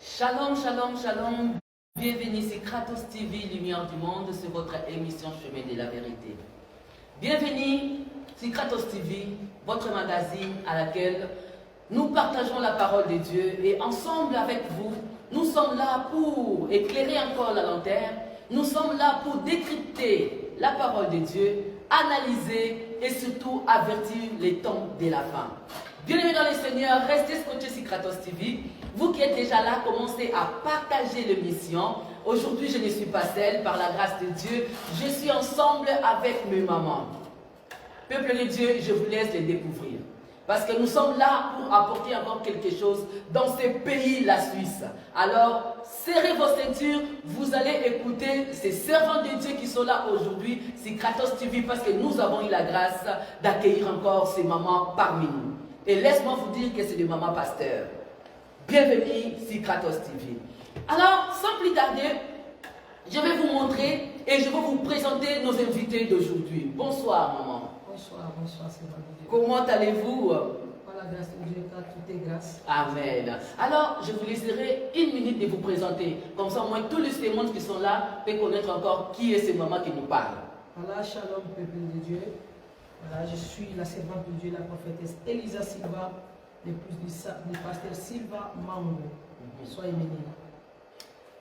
Shalom, shalom, shalom. Bienvenue sur Kratos TV, Lumière du Monde, sur votre émission Chemin de la Vérité. Bienvenue sur Kratos TV, votre magazine à laquelle nous partageons la parole de Dieu et ensemble avec vous, nous sommes là pour éclairer encore la lanterne, nous sommes là pour décrypter la parole de Dieu, analyser et surtout avertir les temps de la fin. Bien-aimés dans le Seigneur, restez scotchés sur Kratos TV. Vous qui êtes déjà là, commencez à partager l'émission. Aujourd'hui, je ne suis pas seule, par la grâce de Dieu. Je suis ensemble avec mes mamans. Peuple de Dieu, je vous laisse les découvrir. Parce que nous sommes là pour apporter encore quelque chose dans ce pays, la Suisse. Alors, serrez vos ceintures, vous allez écouter ces servants de Dieu qui sont là aujourd'hui, c'est Kratos TV, parce que nous avons eu la grâce d'accueillir encore ces mamans parmi nous. Et laisse-moi vous dire que c'est des mamans pasteurs. Bienvenue sur Kratos TV. Alors, sans plus tarder, je vais vous montrer et je vais vous présenter nos invités d'aujourd'hui. Bonsoir, maman. Bonsoir, c'est Dieu. Comment allez-vous? Par la grâce de Dieu, car tout est grâce. Amen. Alors, je vous laisserai une minute de vous présenter. Comme ça, au moins, tous les témoins qui sont là peuvent connaître encore qui est cette maman qui nous parle. Voilà, shalom, peuple de Dieu. Voilà, je suis la servante de Dieu, la prophétesse Elisa Silva, l'épouse du pasteur Silva Mango. Soyez bénis.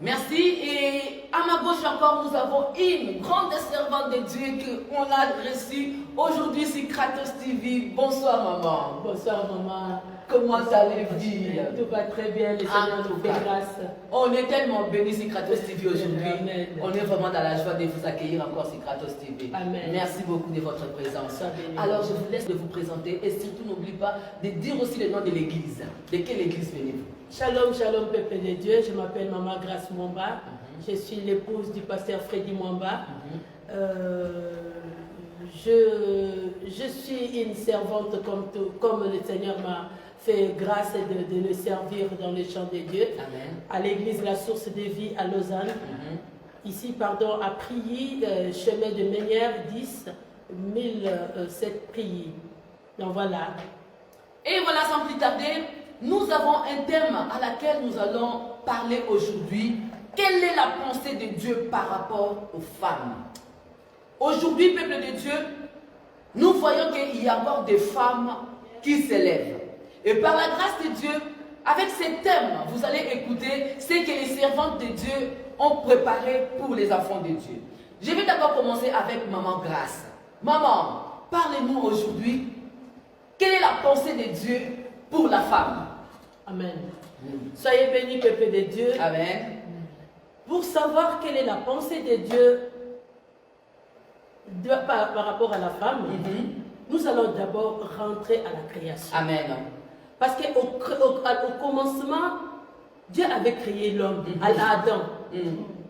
Merci. Et à ma gauche encore, nous avons une grande servante de Dieu qu'on a reçue aujourd'hui sur Kratos TV. Bonsoir, maman. Bonsoir maman. Comment allez-vous? Tout va très bien, les Seigneurs nous fait grâce. On est tellement bénis sur Kratos TV aujourd'hui. Amen. On est vraiment dans la joie de vous accueillir encore sur Kratos TV. Amen. Merci beaucoup de votre présence. Sois béni. Alors je vous laisse de vous présenter et surtout n'oubliez pas de dire aussi le nom de l'église. De quelle église venez-vous? Shalom, shalom peuple de Dieu. Je m'appelle Maman Grace Mwamba. Je suis l'épouse du pasteur Freddy Mwamba. Je suis une servante comme le Seigneur m'a fait grâce de le servir dans les champs de Dieu. Amen. À l'église La Source de Vie à Lausanne. Ici, pardon, à Prilly, chemin de Ménière 10, 1007 Prilly. Donc voilà. Et voilà, sans plus tarder, nous avons un thème à laquelle nous allons parler aujourd'hui. Quelle est la pensée de Dieu par rapport aux femmes? Aujourd'hui, peuple de Dieu, nous voyons qu'il y a encore des femmes qui s'élèvent. Et par la grâce de Dieu, avec ces thèmes, vous allez écouter ce que les servantes de Dieu ont préparé pour les enfants de Dieu. Je vais d'abord commencer avec Maman Grace. Maman, parlez-nous aujourd'hui. Quelle est la pensée de Dieu pour la femme? Amen. Soyez bénis, peuple de Dieu. Amen. Pour savoir quelle est la pensée de Dieu par rapport à la femme, nous allons d'abord rentrer à la création. Amen. Parce qu'au commencement, Dieu avait créé l'homme, à Adam.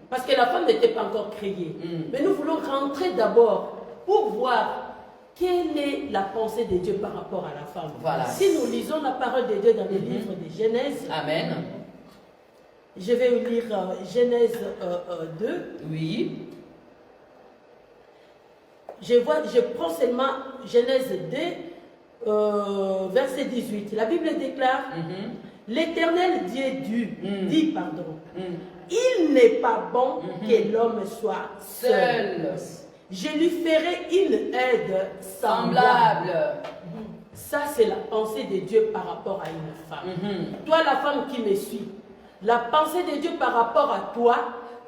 Parce que la femme n'était pas encore créée. Mais nous voulons rentrer d'abord pour voir quelle est la pensée de Dieu par rapport à la femme. Voilà. Si nous lisons la parole de Dieu dans le livre de Genèse, Amen. je vais vous lire Genèse 2. Oui. Je prends seulement Genèse 2, verset 18. La Bible déclare, l'Éternel dit, il n'est pas bon que l'homme soit seul. Je lui ferai une aide semblable. Ça, c'est la pensée de Dieu par rapport à une femme. Toi, la femme qui me suit, la pensée de Dieu par rapport à toi,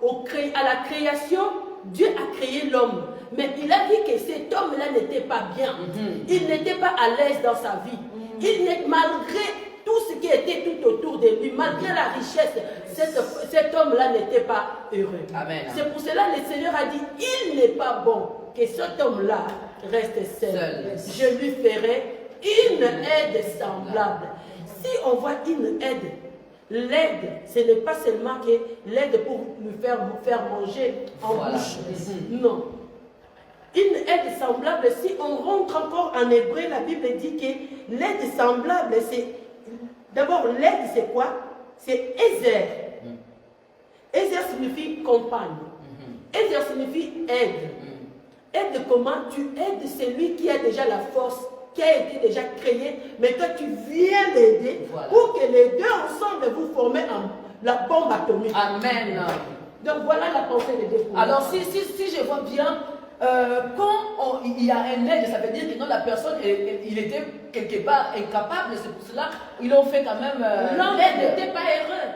à la création, Dieu a créé l'homme. Mais il a dit que cet homme-là n'était pas bien. Il n'était pas à l'aise dans sa vie. Malgré tout ce qui était tout autour de lui, malgré la richesse, cet homme-là n'était pas heureux. C'est pour cela que le Seigneur a dit, il n'est pas bon que cet homme-là reste seul. Je lui ferai une aide semblable. Si on voit une aide, l'aide, ce n'est pas seulement que l'aide pour lui faire manger en bouche. Non. Une aide semblable, si on rentre encore en hébreu, la Bible dit que l'aide semblable, c'est... D'abord, l'aide, c'est quoi? C'est Ezer. Ezer signifie compagne. Ezer signifie aide. Aide comment? Tu aides celui qui a déjà la force, qui a été déjà créé, mais toi tu viens l'aider pour que les deux ensemble vous formez la bombe atomique. Amen. Donc voilà la pensée de Dieu. Alors si je vois bien, quand il y a un aide, ça veut dire que non, la personne, il était quelque part incapable, c'est pour cela qu'ils ont fait quand même l'homme l'aide. n'était pas heureux.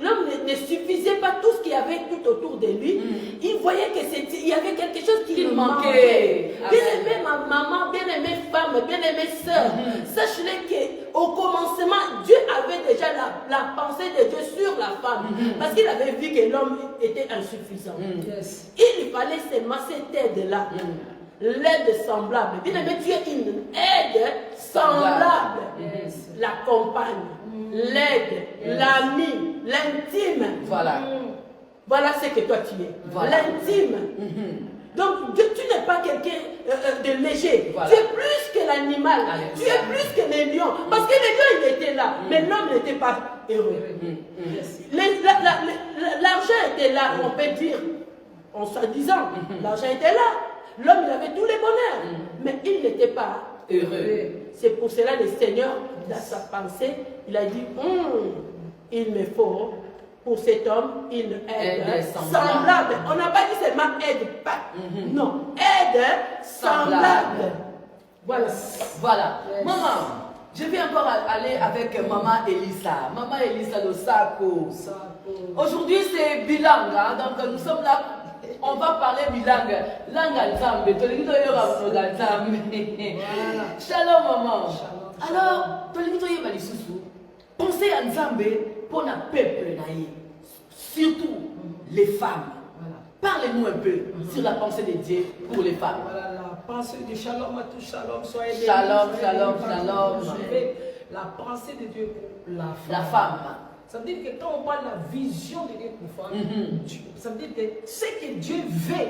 L'homme ne suffisait pas tout ce qu'il y avait tout autour de lui. Il voyait qu'il y avait quelque chose qui lui manquait. Bien-aimée ma maman, bien-aimée femme, bien-aimée sœur, sachez qu'au commencement, Dieu avait déjà la pensée de Dieu sur la femme. Parce qu'il avait vu que l'homme était insuffisant. Yes. Il fallait seulement cette aide-là. L'aide semblable. Bien-aimé, tu es une aide semblable. Yes. La compagne, l'aide, l'ami, l'intime. Voilà. Voilà ce que toi tu es. Voilà. L'intime. Donc, tu n'es pas quelqu'un de léger. Voilà. Tu es plus que l'animal. Alléluia. Tu es plus que les lions. Parce que les lions, il était là. Mais l'homme n'était pas heureux. Yes. L'argent était là, on peut dire, en soi-disant. L'argent était là. L'homme, il avait tous les bonheurs. Mais il n'était pas Heureux. C'est pour cela le Seigneur, dans sa pensée, il a dit, il me faut pour cet homme une aide semblable. On n'a pas dit seulement aide, pas. Non, aide semblable. Voilà. Voilà. Yes. Maman, je vais encore aller avec Maman Elisa. Maman Elisa Losako. Aujourd'hui, c'est bilingue. Hein? Donc, nous sommes là. On va parler bilingue. Langue Nzambe. Shalom, maman. Alors, pensez à Nzambe pour le peuple. Surtout les femmes. Parlez-nous un peu sur la pensée de Dieu pour les femmes. Voilà la pensée de shalom à tous, shalom, soyez bénis. Shalom, soyez shalom, bénis. shalom. La pensée de Dieu pour la femme. La femme. Ça veut dire que quand on parle de la vision de Dieu pour la femme, ça veut dire que ce que Dieu veut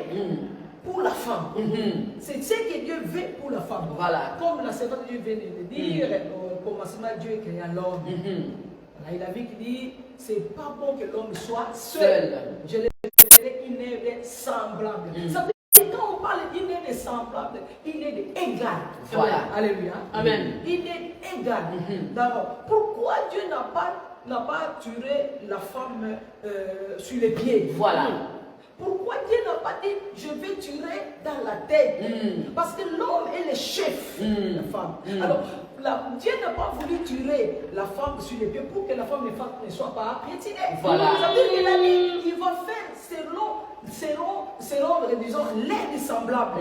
pour la femme, c'est ce que Dieu veut pour la femme. Voilà. Comme la servante de Dieu vient de le dire, au commencement, Dieu créa l'homme. Voilà, il a vu qu'il dit, c'est pas bon que l'homme soit seul. Je l'ai fait une œuvre semblable. Ça veut dire que quand on parle d'une œuvre semblable, il est égal. Voilà. Alléluia. Amen. Il est égal. D'abord, pourquoi Dieu n'a pas tué la femme sur les pieds? Voilà. Pourquoi Dieu n'a pas dit je vais tuer dans la tête? Parce que l'homme est le chef de la femme. Alors, Dieu n'a pas voulu tuer la femme sur les pieds pour que la femme ne soit pas piétinée. Voilà. Ça veut dire qu'il a dit il va faire selon disons, l'aide semblable.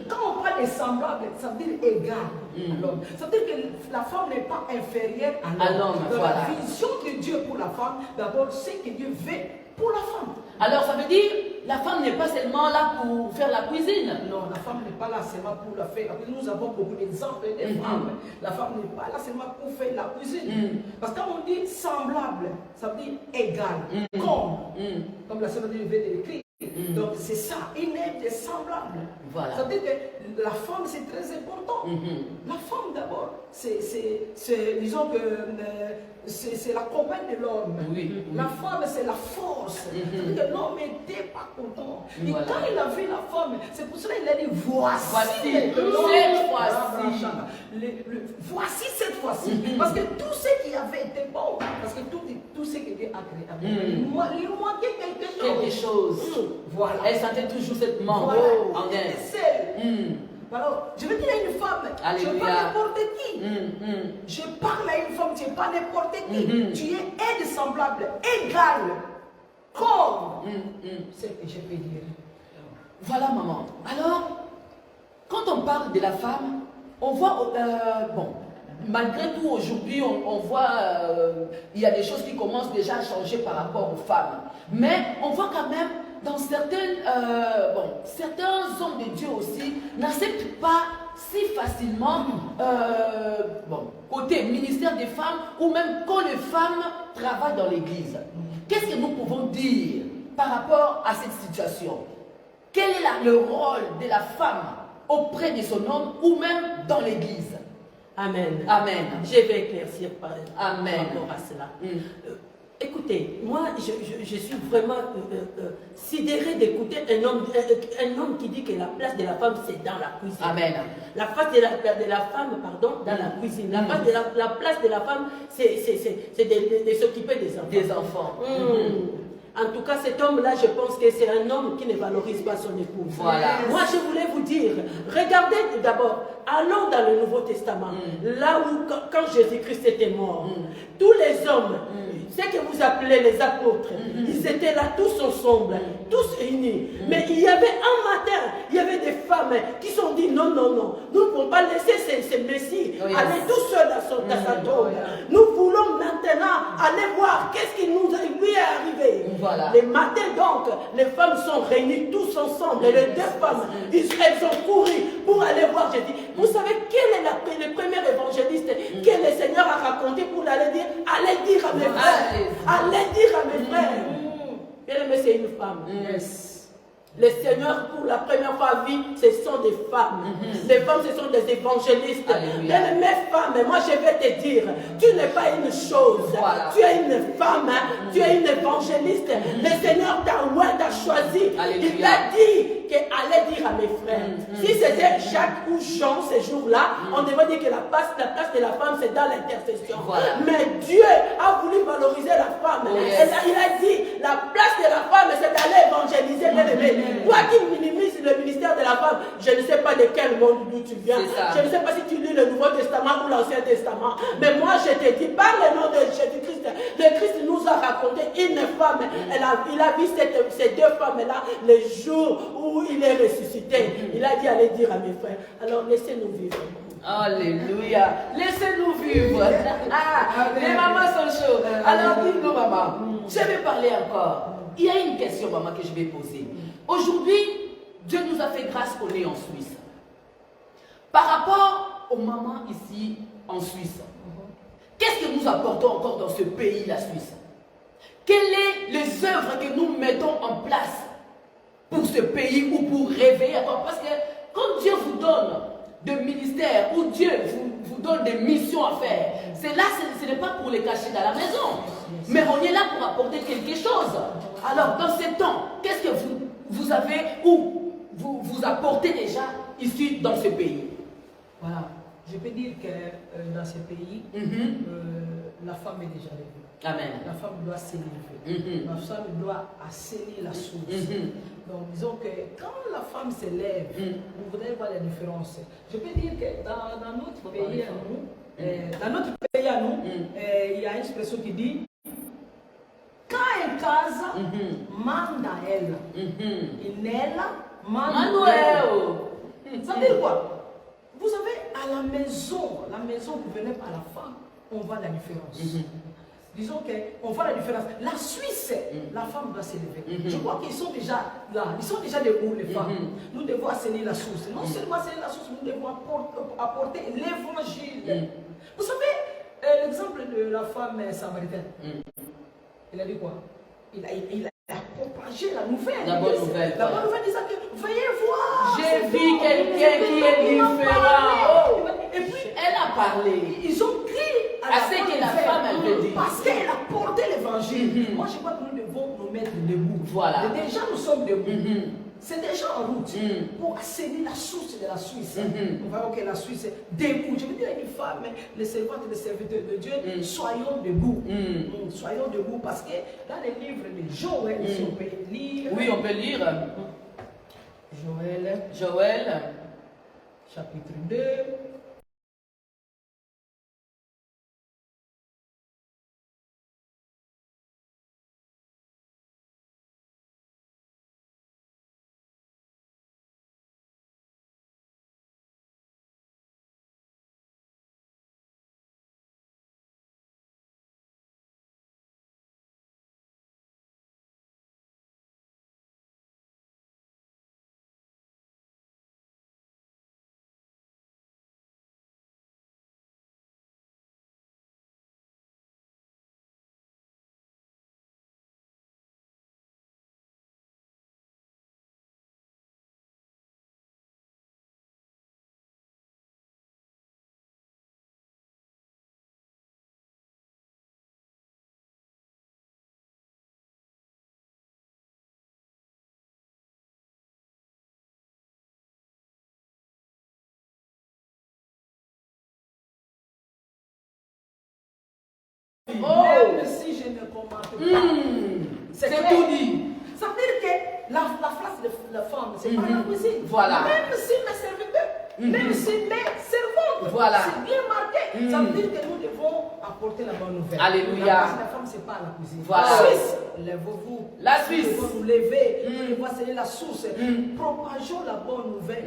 Quand on parle de semblable, ça veut dire égal à l'homme. Ça veut dire que la femme n'est pas inférieure à l'homme. Dans voilà. la vision de Dieu pour la femme, d'abord, c'est que Dieu veut pour la femme. Alors ça veut dire, la femme n'est pas seulement là pour faire la cuisine. Non, la femme n'est pas là seulement pour la faire. Nous avons beaucoup d'exemples de femmes. La femme n'est pas là seulement pour faire la cuisine. Parce que quand on dit semblable, ça veut dire égal, comme la sœur vient de l'écrire. Donc c'est ça, une aide semblable. Voilà. Ça veut dire que la femme c'est très important. La femme d'abord, disons que c'est la compagne de l'homme. Oui. La femme c'est la force. Ça veut dire que l'homme n'était pas content. Et Voilà. quand il a vu la femme, c'est pour cela qu'il a dit voici Cette fois-ci. Voici cette fois-ci. Parce que tout ce qui avait été bon, parce que tout ce que Dieu a créé, il manquait quelque chose. Voilà. Elle sentait toujours cette manque Voilà. en Elle elle. était seule. Alors, je veux dire à une femme, tu n'es pas Alléluia. n'importe qui. Je parle à une femme, tu n'es pas n'importe qui. Tu es aide semblable, égale, comme ce que je peux dire. Voilà, maman. Alors, quand on parle de la femme, on voit, bon, malgré tout, aujourd'hui, on voit, il y a des choses qui commencent déjà à changer par rapport aux femmes. Mais on voit quand même, dans certains hommes de Dieu aussi, n'acceptent pas si facilement, côté ministère des femmes, ou même quand les femmes travaillent dans l'église. Qu'est-ce que nous pouvons dire par rapport à cette situation? Quel est le rôle de la femme auprès de son homme ou même dans l'église? Amen. Amen. Je vais éclaircir par Amen. rapport à cela. Écoutez, moi, je suis vraiment sidérée d'écouter un homme qui dit que la place de la femme, c'est dans la cuisine. Amen. La place de la femme, pardon, dans la cuisine. La place de la femme, c'est de s'occuper des enfants. Des enfants. En tout cas, cet homme-là, je pense que c'est un homme qui ne valorise pas son épouse. Voilà. Moi, je voulais vous dire, regardez d'abord, allons dans le Nouveau Testament, là où, quand Jésus-Christ était mort, tous les hommes, ce que vous appelez les apôtres, ils étaient là tous ensemble, tous réunis. Mais il y avait un matin, il y avait des femmes qui se sont dit non, non, non, nous ne pouvons pas laisser ce Messie aller tout seul dans sa tombe. Nous voulons maintenant aller voir qu'est-ce qui lui est arrivé. Voilà. Les matins donc, les femmes sont réunies tous ensemble, et les deux femmes, elles ont couru pour aller voir Jésus. Vous savez quel est le premier évangéliste que le Seigneur a raconté pour aller dire, allez dire à mes frères, allez dire à mes frères. Bien aimé, c'est une femme. Yes. Le Seigneur, pour la première fois, vit, ce sont des femmes. Les femmes, ce sont des évangélistes. Alléluia. Mes femmes, moi je vais te dire, tu n'es pas une chose. Voilà. Tu es une femme, tu es une évangéliste. Le Seigneur t'a choisi. Alléluia. Il t'a dit que allez dire à mes frères. Si c'était Jacques ou Jean ces jours-là, on devrait dire que la place de la femme, c'est dans l'intercession. Voilà. Mais Dieu a voulu valoriser la femme. Oh, yes. Il a dit, la place de la femme, c'est d'aller évangéliser, bien-aimé. Toi qui minimises le ministère de la femme, je ne sais pas de quel monde d'où tu viens. Je ne sais pas si tu lis le Nouveau Testament ou l'Ancien Testament. Mais moi, je te dis, par le nom de Jésus-Christ, le Christ nous a raconté une femme. Il a vu ces deux femmes-là le jour où il est ressuscité. Il a dit, allez dire à mes frères. Alors, laissez-nous vivre. Alléluia. Laissez-nous vivre. Les mamans sont chaudes. Alors, dites-nous, maman, je vais parler encore. Il y a une question, maman, que je vais poser. Aujourd'hui, Dieu nous a fait grâce qu'on est en Suisse. Par rapport aux mamans ici en Suisse, qu'est-ce que nous apportons encore dans ce pays, la Suisse? Quelles sont les œuvres que nous mettons en place pour ce pays ou pour réveiller encore? Parce que quand Dieu vous donne de ministères ou Dieu vous donne des missions à faire, c'est là, ce n'est pas pour les cacher dans la maison, mais on est là pour apporter quelque chose. Alors, dans ces temps, qu'est-ce que vous avez ou vous apportez déjà ici dans ce pays? Voilà. Je peux dire que dans ce pays, la femme est déjà levée. Amen. La femme doit s'élever. La femme doit assainir la source. Donc, disons que quand la femme s'élève, vous voudrez voir la différence. Je peux dire que dans notre pays à nous, il y a une expression qui dit quand elle case, manda elle. Et nella, manda. Ça veut dire quoi? Vous savez, à la maison, vous venez par la femme, on voit la différence. Disons qu'on voit la différence. La Suisse, la femme doit s'élever. Je crois qu'ils sont déjà là. Ils sont déjà debout, les femmes. Nous devons assainir la source. Non seulement assainir la source, nous devons apporter l'évangile. Vous savez, l'exemple de la femme samaritaine. Il a dit quoi? Il a propagé la nouvelle. La bonne nouvelle. La bonne nouvelle disant que, veuillez voir. J'ai vu quelqu'un qui est différent. Et puis, elle a parlé. Ils ont crié à ce que la femme, elle veut dire. Parce qu'elle a porté l'évangile. Moi, je crois que nous devons nous mettre debout. Voilà. Et déjà, nous sommes debout. C'est déjà en route pour assainir la source de la Suisse. Nous voyons que la Suisse est debout. Je veux dire à une femme, les servantes et les serviteurs de Dieu, soyons debout. Soyons debout parce que dans les livres de Joël, si on peut lire. Oui, on peut lire. Joël, chapitre 2. Même si je ne commente pas. C'est tout dit. Ça veut dire que la place de la femme, c'est pas la cuisine. Voilà. Même si mes serviteurs, même si mes servantes, Voilà. c'est bien marqué. Ça veut dire que nous devons apporter la bonne nouvelle. Alléluia. La place de la femme, c'est pas la cuisine. Voilà. La Suisse, lèvez-vous. La Suisse. Nous devons nous lever. Nous devons essayer la source. Propageons la bonne nouvelle.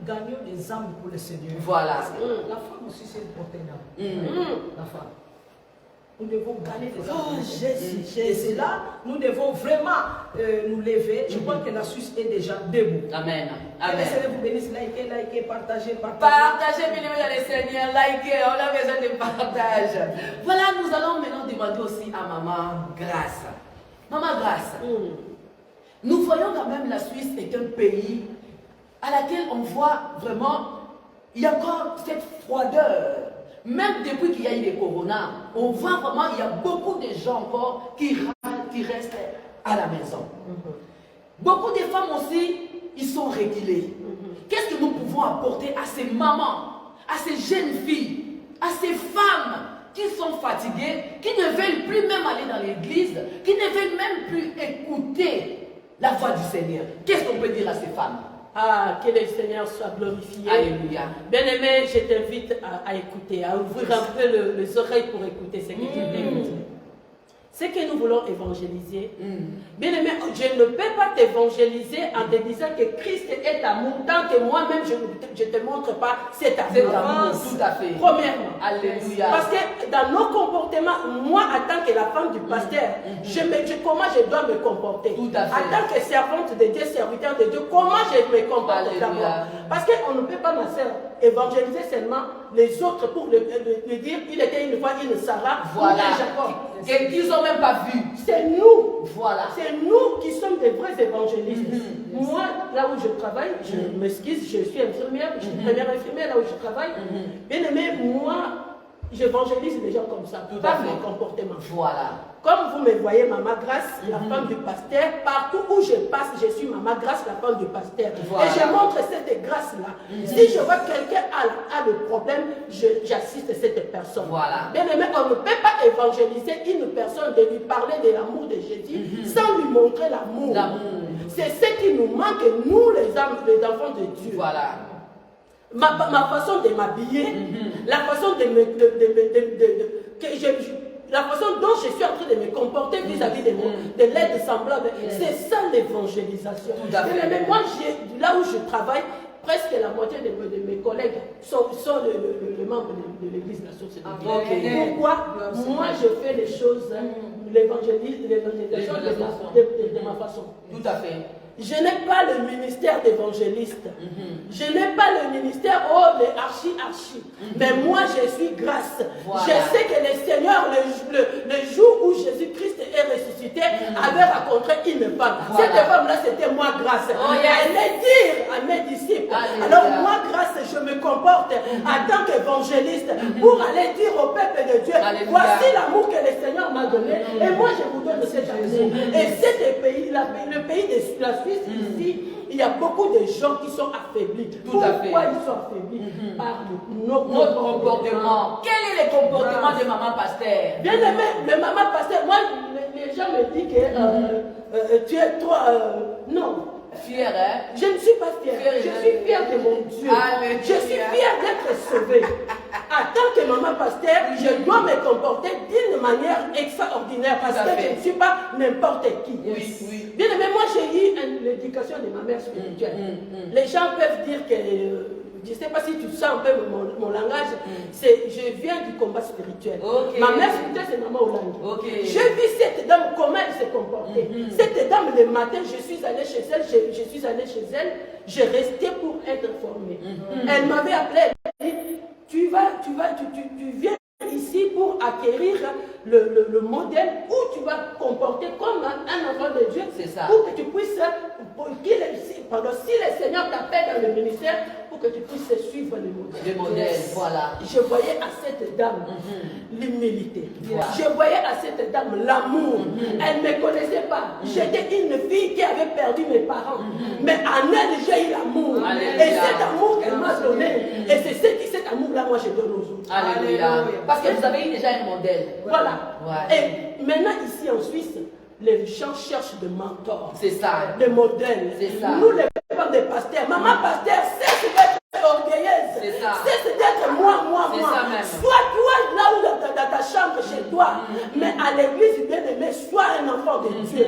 Gagnons des âmes pour le Seigneur. Voilà. Parce que la femme aussi, c'est une portée d'âme. La femme. Nous devons gagner des âmes. Et c'est là, nous devons vraiment nous lever. Je crois que la Suisse est déjà debout. Amen. Que le Amen. Seigneur vous bénisse. Likez, partagez. Partagez, bien aimé dans les Seigneurs, likez, on a besoin de partage. Voilà, nous allons maintenant demander aussi à Maman Grâce. Maman Grâce, nous voyons quand même la Suisse est un pays à laquelle on voit vraiment, il y a encore cette froideur. Même depuis qu'il y a eu le corona, on voit vraiment qu'il y a beaucoup de gens encore qui restent à la maison. Beaucoup de femmes aussi, ils sont reculés. Qu'est-ce que nous pouvons apporter à ces mamans, à ces jeunes filles, à ces femmes qui sont fatiguées, qui ne veulent plus même aller dans l'église, qui ne veulent même plus écouter la voix du Seigneur? Qu'est-ce qu'on peut dire à ces femmes? Ah, que le Seigneur soit glorifié. Alléluia. Bien-aimé, je t'invite à écouter, à ouvrir un peu les oreilles pour écouter ce que tu veux dire. Ce que nous voulons évangéliser. Bien-aimé, je ne peux pas t'évangéliser en te disant que Christ est amour, tant que moi-même je ne te montre pas cet amour. Cet amour, tout à fait. Premièrement. Alléluia. Parce que dans nos comportements, moi, en tant que la femme du pasteur, comment je dois me comporter? Tout à fait. En tant que servante de Dieu, serviteur de Dieu, comment je me comporte Alléluia. d'abord? Parce qu'on ne peut pas, ma soeur, évangéliser seulement les autres pour le dire, il était une fois une Sarah, Voilà. ou un Jacob. Et qu'ils n'ont même pas vu. C'est nous. Voilà. C'est nous qui sommes des vrais évangélistes. Moi, là où je travaille, je m'excuse, je suis infirmière, je suis première infirmière là où je travaille. Bien aimé, moi, j'évangélise les gens comme ça, Tout à par fait. mon comportement. Voilà. Comme vous me voyez, Maman Grâce, la femme du pasteur, partout où je passe, je suis Maman Grâce, la femme du pasteur. Voilà. Et je montre cette grâce-là. Si je vois quelqu'un a le problème, j'assiste cette personne. Voilà. Bien aimé, on ne peut pas évangéliser une personne, de lui parler de l'amour de Jésus, sans lui montrer l'amour. C'est ce qui nous manque, nous les enfants de Dieu. Voilà. Ma façon de m'habiller, la façon la façon dont je suis en train de me comporter vis-à-vis de l'aide semblable, c'est ça l'évangélisation. Tout à fait. Mais moi, là où je travaille, presque la moitié de mes collègues sont les membres de l'église de la Source de Dieu. Okay. Pourquoi? Moi, je fais les choses, l'évangélisation de ma façon. Tout à fait. Je n'ai pas le ministère d'évangéliste. Je n'ai pas le ministère, les archi. Mais moi, je suis grâce. Voilà. Je sais que le Seigneur, le jour où Jésus-Christ est ressuscité, avait rencontré une femme. Voilà. Cette femme-là, c'était moi, grâce. Oh, yes. Elle allait dire à mes disciples. Alléluia. Alors, moi, grâce, je me comporte en tant qu'évangéliste pour aller dire au peuple de Dieu, Alléluia. voici l'amour que le Seigneur m'a donné. Et moi, je vous donne cet amour. Et cet pays, le pays de la Suisse, ici, il y a beaucoup de gens qui sont affaiblis. Tout à fait. Pourquoi ils sont affaiblis? Par Notre comportement. Quel est le comportement de maman pasteur? Bien aimé, le maman pasteur, moi, les gens me disent que tu es trop... non. Fier, hein? Je ne suis pas fière. Fière, Je suis fière de mon Dieu. Alléluia. Je suis fière d'être sauvée. En tant que maman pasteur, je dois me comporter d'une manière extraordinaire parce Tout à que fait. je ne suis pas n'importe qui. Oui. Bien aimé, moi j'ai eu l'éducation de ma mère spirituelle. Les gens peuvent dire que, je ne sais pas si tu sens un peu mon langage, je viens du combat spirituel. Ok. Ma mère spirituelle, c'est Maman Hollande. Ok. J'ai vu cette dame, comment elle se comportait. Cette dame, le matin, je suis allée chez elle, j'ai resté pour être formée. Elle m'avait appelé, elle m'a dit, tu viens ici pour acquérir le modèle où tu vas comporter comme un enfant de Dieu. C'est ça. Pour que tu puisses, si le Seigneur t'appelle dans le ministère, pour que tu puisses suivre le modèle. Le modèle, voilà. Je voyais à cette dame l'humilité. Voilà. Je voyais à cette dame l'amour. Elle ne me connaissait pas. J'étais une fille qui avait perdu mes parents. Mais en elle, j'ai eu l'amour. Alléluia. Et cet amour qu'elle m'a donné, et c'est cet cet amour-là, moi, je donne aux autres. Alléluia. Parce que vous avez eu déjà un modèle. Voilà. Ouais. Et maintenant, ici en Suisse, les gens cherchent des mentors. C'est ça. Des modèles. C'est ça. Nous, les femmes des pasteurs, maman pasteur, cesse d'être orgueilleuse. C'est ça. Cesse d'être moi. C'est ça même. Sois toi là où dans ta chambre chez toi. Mais à l'église, bien aimé, sois un enfant de Dieu.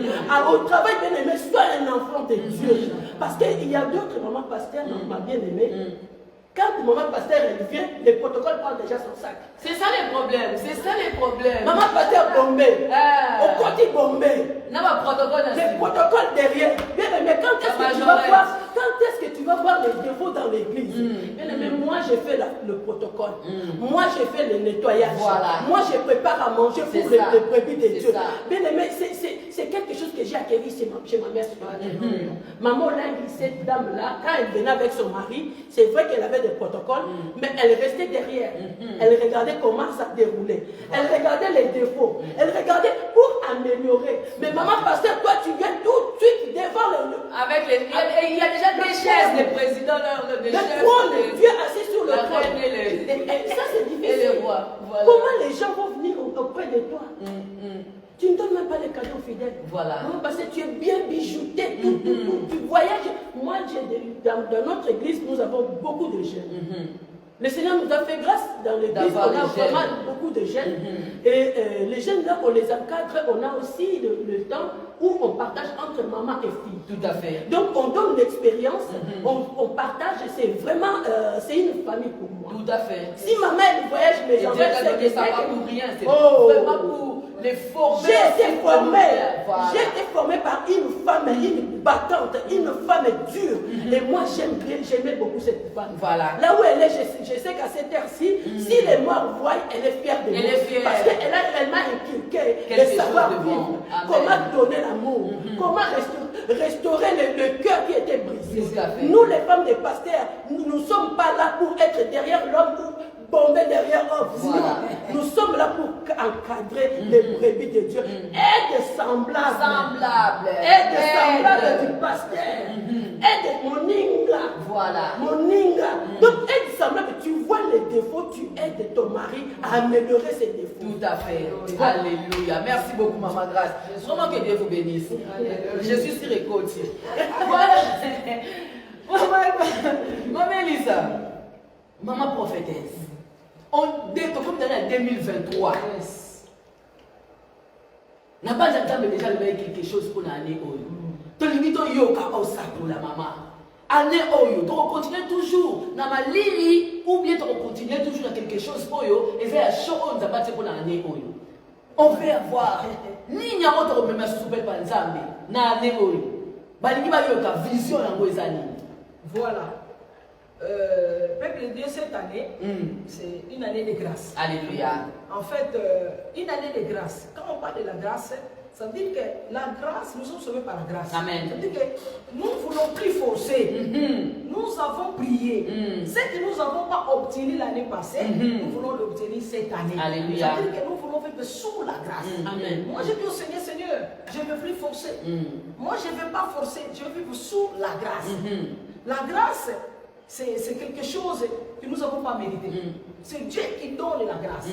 Au travail, bien aimé, sois un enfant de Dieu. Parce qu'il y a d'autres mamans pasteurs, ma bien aimée. Quand maman pasteur elle vient, les protocoles prennent déjà son sac. C'est ça les problèmes. C'est ça les problèmes. Maman pasteur bombé. Au côté bombé. Non, ma protocole. Les protocoles derrière. Bien aimé, quand est-ce que tu vas voir les défauts dans l'église? Bien aimé, moi j'ai fait le protocole. Moi j'ai fait le nettoyage. Voilà. Moi je prépare à manger pour C'est les ça. brebis de Dieu. Ça. Bien aimé, c'est quelque chose que j'ai acquis chez ma mère spirituelle. Maman Lingue, cette dame-là, quand elle venait avec son mari, c'est vrai qu'elle avait des protocoles, mais elle restait derrière. Elle regardait comment ça déroulait. Elle regardait les défauts. Elle regardait pour améliorer. Mais maman pasteur, toi tu viens tout de suite devant le... Avec les... Il y a déjà des chaises, des présidents, des chefs. Le trône, Dieu assis sur le la trône. reine et Ça c'est difficile. et les rois. Voilà. Comment les gens vont venir auprès de toi? Tu ne donnes même pas les cadeaux fidèles. Voilà. Non, parce que tu es bien bijouté, tout. Tu voyages. Moi, dans notre église, nous avons beaucoup de jeunes. Le Seigneur nous a fait grâce dans l'église. On a vraiment beaucoup de jeunes. Et les jeunes, là, on les encadre. On a aussi le temps où on partage entre maman et fille. Tout à fait. Donc, on donne l'expérience, on partage. C'est vraiment, c'est une famille pour moi. Tout à fait. Si ma mère voyage, mes enfants, c'est pas pour rien. C'est vraiment pour les former. J'ai été formée par une femme, une battante, une femme dure. Et moi, j'aimais beaucoup cette femme. Voilà. Là où elle est, je sais qu'à cette heure-ci, si les morts voient, elle est fière de moi. Elle est fière. Parce qu'elle m'a inculqué de savoir vivre, comment donner l'amour, comment restaurer le cœur qui était brisé. Nous, les femmes des pasteurs, nous ne sommes pas là pour être derrière l'homme ou bomber derrière l'homme. Voilà. Nous sommes là pour encadrer les brebis de Dieu. Aide semblable. Aide semblable du pasteur. Aide mon inga. Voilà. Mon inga. Donc aide semblable. Tu vois les défauts, tu aides ton mari à améliorer ses défauts. Tout à fait. Alléluia. Merci beaucoup, Maman Grâce. Vraiment que Dieu vous bénisse. Je suis sur écoute. Voilà. Maman Elisa, maman prophétesse. On est comme dans l'année 2023. N'a pas entendu déjà quelque chose pour l'année. Tu limite yoka au sac pour la maman. Année oyo, tu continues toujours dans ma ligne ou bien tu continues toujours dans quelque chose pour yo et faire chaud on t'a pas pour l'année oyo. On veut avoir ligne à autre même super panzambe na année oyo. Balingi ba yoka vision yango ezali. Voilà. Peuple de Dieu, cette année, c'est une année de grâce. Alléluia. En fait, une année de grâce. Quand on parle de la grâce, ça veut dire que la grâce, nous sommes sauvés par la grâce. Amen. Ça veut dire que nous ne voulons plus forcer. Nous avons prié. Ce que nous n'avons pas obtenu l'année passée, nous voulons l'obtenir cette année. Alléluia. Ça veut dire que nous voulons vivre sous la grâce. Amen. Moi, je dis au Seigneur, Seigneur, je ne veux plus forcer. Moi, je ne veux pas forcer. Je veux vivre sous la grâce. La grâce, c'est quelque chose que nous n'avons pas mérité. C'est Dieu qui donne la grâce.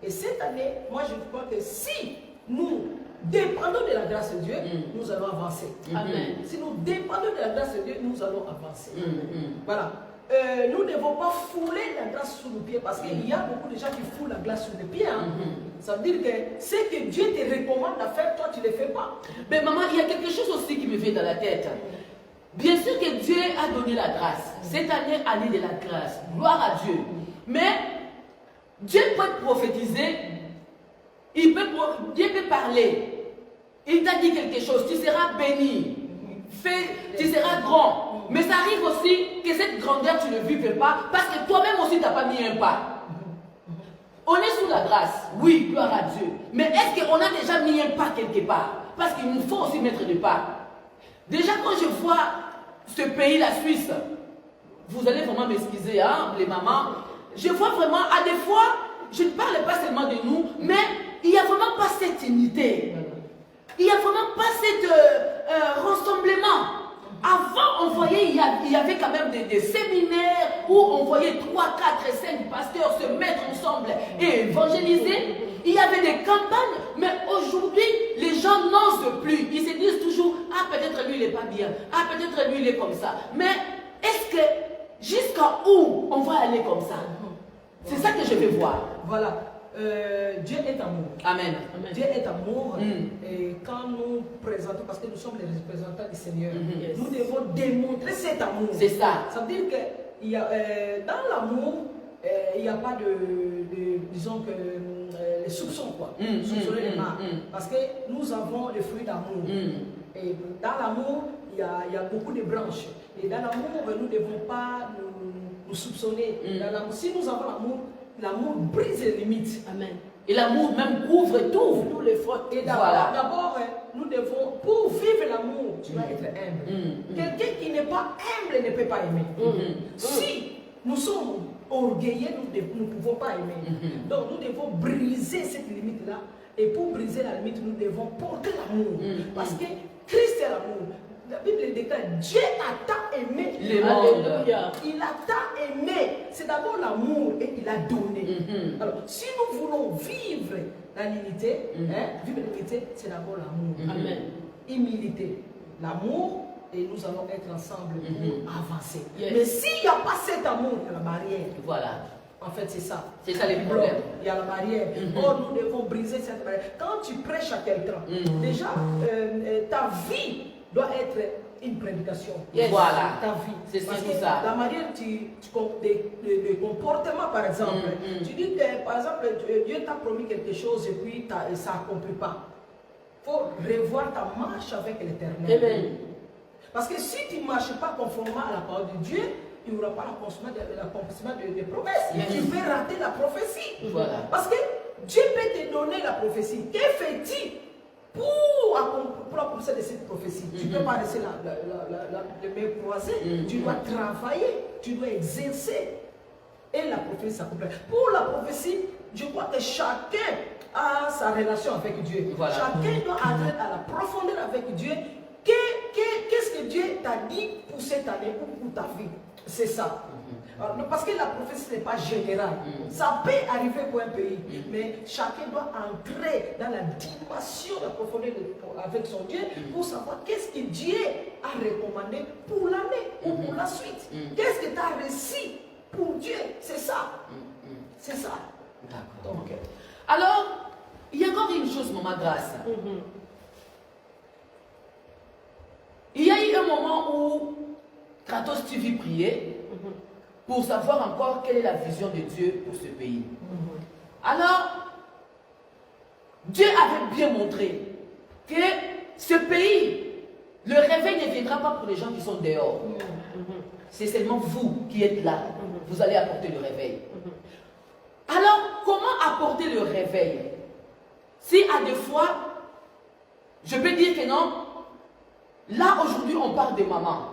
Et cette année, moi je crois que si nous dépendons de la grâce de Dieu, nous allons avancer. Amen. Si nous dépendons de la grâce de Dieu, nous allons avancer. Voilà. Nous ne devons pas fouler la grâce sous nos pieds parce qu'il y a beaucoup de gens qui foulent la grâce sous les pieds. Ça veut dire que ce que Dieu te recommande à faire, toi tu ne le fais pas. Mais maman, il y a quelque chose aussi qui me vient dans la tête. Bien sûr que Dieu a donné la grâce. Cette année, année de la grâce. Gloire à Dieu. Mais Dieu peut prophétiser. Dieu peut parler. Il t'a dit quelque chose. Tu seras béni. Tu seras grand. Mais ça arrive aussi que cette grandeur, tu ne vives pas parce que toi-même aussi, tu n'as pas mis un pas. On est sous la grâce. Oui, gloire à Dieu. Mais est-ce qu'on a déjà mis un pas quelque part? Parce qu'il nous faut aussi mettre des pas. Déjà, quand je vois ce pays, la Suisse, vous allez vraiment m'excuser, hein, les mamans, je vois vraiment, à des fois, je ne parle pas seulement de nous, mais il n'y a vraiment pas cette unité. Il n'y a vraiment pas cet rassemblement. Avant, on voyait, il y y avait quand même des séminaires où on voyait 3, 4 et 5 pasteurs se mettre ensemble et évangéliser. Il y avait des campagnes, mais aujourd'hui, les gens n'osent plus. Ils se disent toujours, ah peut-être lui il n'est pas bien, ah peut-être lui il est comme ça. Mais est-ce que jusqu'à où on va aller comme ça? C'est ça que je veux voir. Voilà. Dieu est amour. Amen. Dieu est amour. Et quand nous présentons, parce que nous sommes les représentants du Seigneur, nous devons démontrer cet amour. C'est ça. Ça veut dire que dans l'amour, il n'y a pas disons que, les soupçons, quoi. Soupçonner les mains. Parce que nous avons le fruit d'amour. Et dans l'amour, il y a beaucoup de branches. Et dans l'amour, nous ne devons pas nous soupçonner. Si nous avons l'amour, l'amour brise les limites. Amen. Et l'amour même couvre tout. Tous les fautes. Et d'abord, nous devons, pour vivre l'amour, tu dois être humble. Quelqu'un qui n'est pas humble ne peut pas aimer. Si nous sommes orgueilleux, nous ne pouvons pas aimer. Donc nous devons briser cette limite-là. Et pour briser la limite, nous devons porter l'amour. Parce que Christ est l'amour. La Bible déclare, Dieu a tant aimé le monde. Il a tant aimé. C'est d'abord l'amour et il a donné. Alors, si nous voulons vivre la l'unité, vivre l'unité, c'est d'abord l'amour. Amen. Humilité, l'amour, et nous allons être ensemble pour avancer. Yes. Mais s'il n'y a pas cet amour, il y a la barrière. Voilà. En fait, c'est ça. C'est ça les problèmes. Il y a la barrière. Or, nous devons briser cette barrière. Quand tu prêches à quelqu'un, déjà, ta vie doit être une prédication. Yes. Voilà. Ta vie. C'est Parce surtout que ça. la manière de comportement, par exemple, tu dis que, par exemple, Dieu t'a promis quelque chose et puis ça n'accomplit pas. Il faut revoir ta marche avec l'Éternel. Amen. Parce que si tu ne marches pas conformément à la parole de Dieu, il n'y aura pas l'accomplissement des promesses. Tu peux rater la prophétie. Voilà. Parce que Dieu peut te donner la prophétie. Que fais-tu pour accomplir de cette prophétie? Tu ne peux pas rester les mains croisées. Tu dois travailler, tu dois exercer. Et la prophétie s'accomplit. Pour la prophétie, je crois que chacun a sa relation avec Dieu. Voilà. Chacun doit entrer à la profondeur avec Dieu. Qu'est-ce que Dieu t'a dit pour cette année ou pour ta vie? C'est ça. Alors, parce que la prophétie n'est pas générale. Ça peut arriver pour un pays, mais chacun doit entrer dans la dimension de la profondeur avec son Dieu pour savoir qu'est-ce que Dieu a recommandé pour l'année ou pour la suite. Qu'est-ce que tu as reçu pour Dieu? C'est ça. C'est ça. D'accord. Donc, alors, il y a encore une chose, Maman Grâce. Il y a eu un moment où Kratos TV priait pour savoir encore quelle est la vision de Dieu pour ce pays. Alors, Dieu avait bien montré que ce pays, le réveil ne viendra pas pour les gens qui sont dehors. C'est seulement vous qui êtes là. Vous allez apporter le réveil. Alors, comment apporter le réveil? Si à des fois, je peux dire que non, là aujourd'hui on parle des mamans.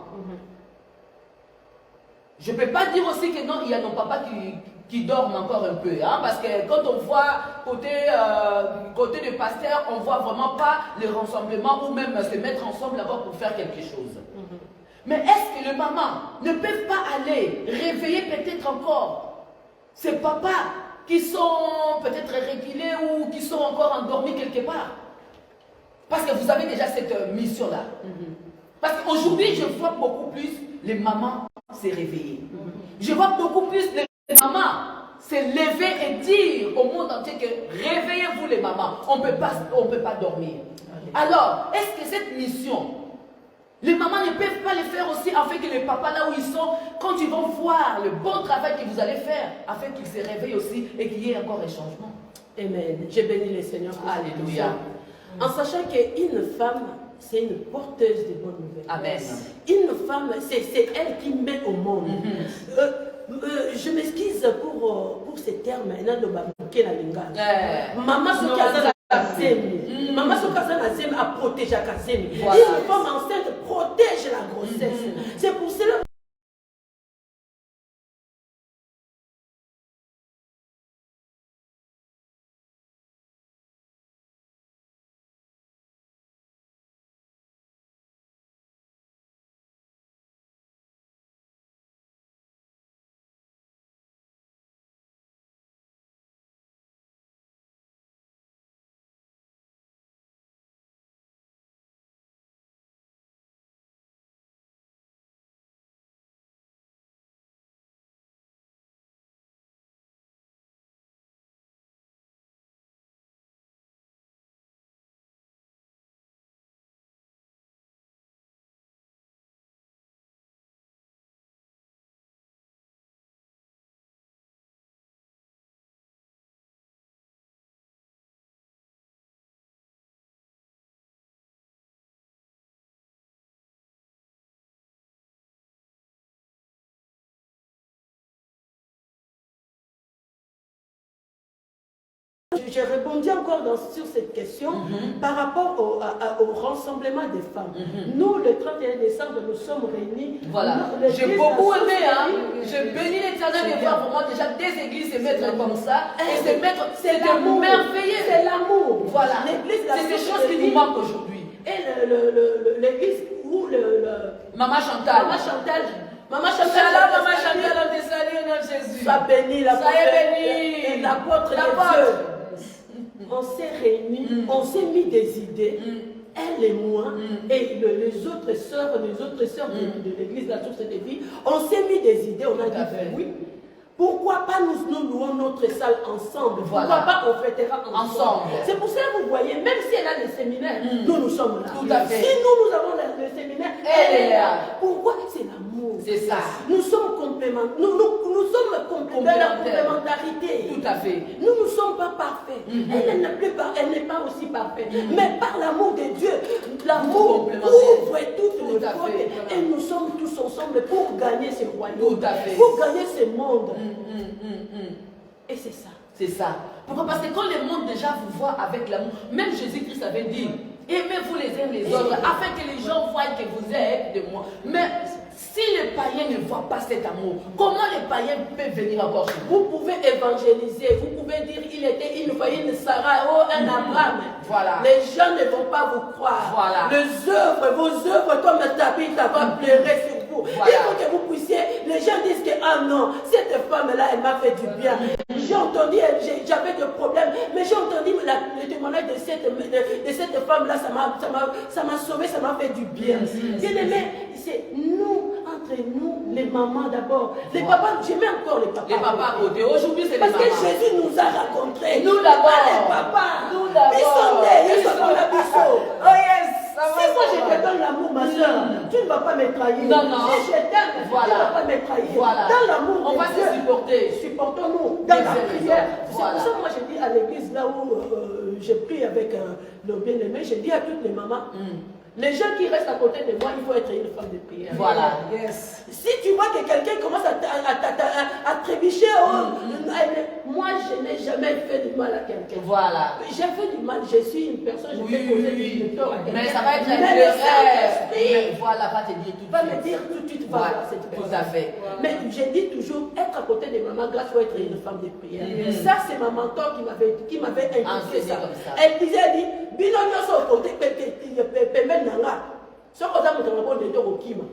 Je ne peux pas dire aussi que non, il y a nos papas qui dorment encore un peu. Hein, parce que quand on voit côté de pasteur, on ne voit vraiment pas le rassemblement ou même se mettre ensemble d'abord pour faire quelque chose. Mais est-ce que les mamans ne peuvent pas aller réveiller peut-être encore ces papas qui sont peut-être reculés ou qui sont encore endormis quelque part? Parce que vous avez déjà cette mission-là. Parce qu'aujourd'hui, je vois beaucoup plus les mamans se réveiller. Je vois beaucoup plus les mamans se lever et dire au monde entier que réveillez-vous les mamans. On ne peut pas dormir. Alors, est-ce que cette mission, les mamans ne peuvent pas le faire aussi afin que les papas là où ils sont, quand ils vont voir le bon travail que vous allez faire, afin qu'ils se réveillent aussi et qu'il y ait encore un changement? Amen. Je bénis le Seigneur. Alléluia. En sachant qu'une femme, c'est une porteuse de bonnes nouvelles. Amen. Une femme, c'est elle qui met au monde. Je m'excuse pour ces termes. Maman Sokazana a protégé Kazemi. Une femme enceinte protège la grossesse. C'est pour cela j'ai répondu encore sur cette question par rapport au rassemblement des femmes. Nous, le 31 décembre, nous sommes réunis. Voilà. J'ai beaucoup aimé, hein. Je bénis l'Éternel de voir vraiment déjà des églises se mettre comme ça et se mettre, c'est de merveilleux. C'est l'amour. Voilà. L'église, c'est des choses qui nous manquent aujourd'hui. Et l'église où Maman Chantal. Maman Chantal, on te salue au nom de Jésus. Sois béni, l'apôtre de Dieu. On s'est réunis, on s'est mis des idées, elle et moi, et les autres sœurs de l'église, la source de vie, on s'est mis des idées, on a dit oui. Pourquoi pas nous louons notre salle ensemble? Pourquoi pas on fêtera ensemble? C'est pour ça que vous voyez, même si elle a le séminaire, nous sommes là. Tout à fait. Si nous avons le séminaire, elle est là. Pourquoi? C'est l'amour. C'est ça. Nous sommes complémentaires. Nous sommes dans la complémentarité. Tout à fait. Nous ne sommes pas parfaits. Elle n'est pas aussi parfaite. Mais par l'amour de Dieu, l'amour ouvre toutes les portes. Et nous sommes tous ensemble pour gagner ce royaume. Tout à fait. Pour gagner ce monde. Et c'est ça. C'est ça. Pourquoi? Parce que quand le monde déjà vous voit avec l'amour, même Jésus-Christ avait dit, aimez-vous les uns les autres, afin que les gens voient que vous êtes de moi. Mais si les païens ne voient pas cet amour, comment les païens peuvent venir encore chez vous? Vous pouvez évangéliser, vous pouvez dire il était une fois une Sarah, un Abraham. Voilà. Les gens ne vont pas vous croire. Voilà. Vos œuvres comme Tabitha va pleurer sur vous. Voilà. Il faut que vous puissiez, les gens disent que ah non, cette femme-là, elle m'a fait du bien. J'ai entendu, j'avais des problèmes, mais j'ai entendu le témoignage de cette femme-là, ça m'a sauvé, ça m'a fait du bien. Bien-aimé, c'est nous, entre nous, les mamans d'abord. Les papas, j'aimais encore les papas. Les papas côté. Aujourd'hui, c'est les Parce mamans. que Jésus nous a rencontrés. Nous d'abord. Pas les papas. Nous d'abord. Ils sont dans la biseau. Oh yes. Si moi je te donne l'amour, ma soeur, tu ne vas pas me trahir. Non, non. Si je t'aime, Voilà. tu ne vas pas me trahir. Voilà. Dans l'amour, on va se supporter. Supportons-nous dans la prière. Voilà. C'est pour ça que moi je dis à l'église, là où j'ai pris avec le bien-aimé, je dis à toutes les mamans, les gens qui restent à côté de moi, il faut être une femme de prière. Voilà. Yes. Si tu vois que quelqu'un commence à trébucher, moi je n'ai jamais fait du mal à quelqu'un. Voilà. J'ai fait du mal, je suis une personne, je peux causer du tort à quelqu'un. Mais ça va être Mais le Saint-Esprit voilà, va te dire tout de va suite. me dire tout de suite, va voir cette personne. Tout à fait. Mais je dis toujours, être à côté de maman grâce faut être une femme de prière. Ça, c'est ma mentor qui m'avait inculqué ça. Comme ça. Elle dit, Bino nyoso côté pemel nanga. Ce qu'on a montré de Kima.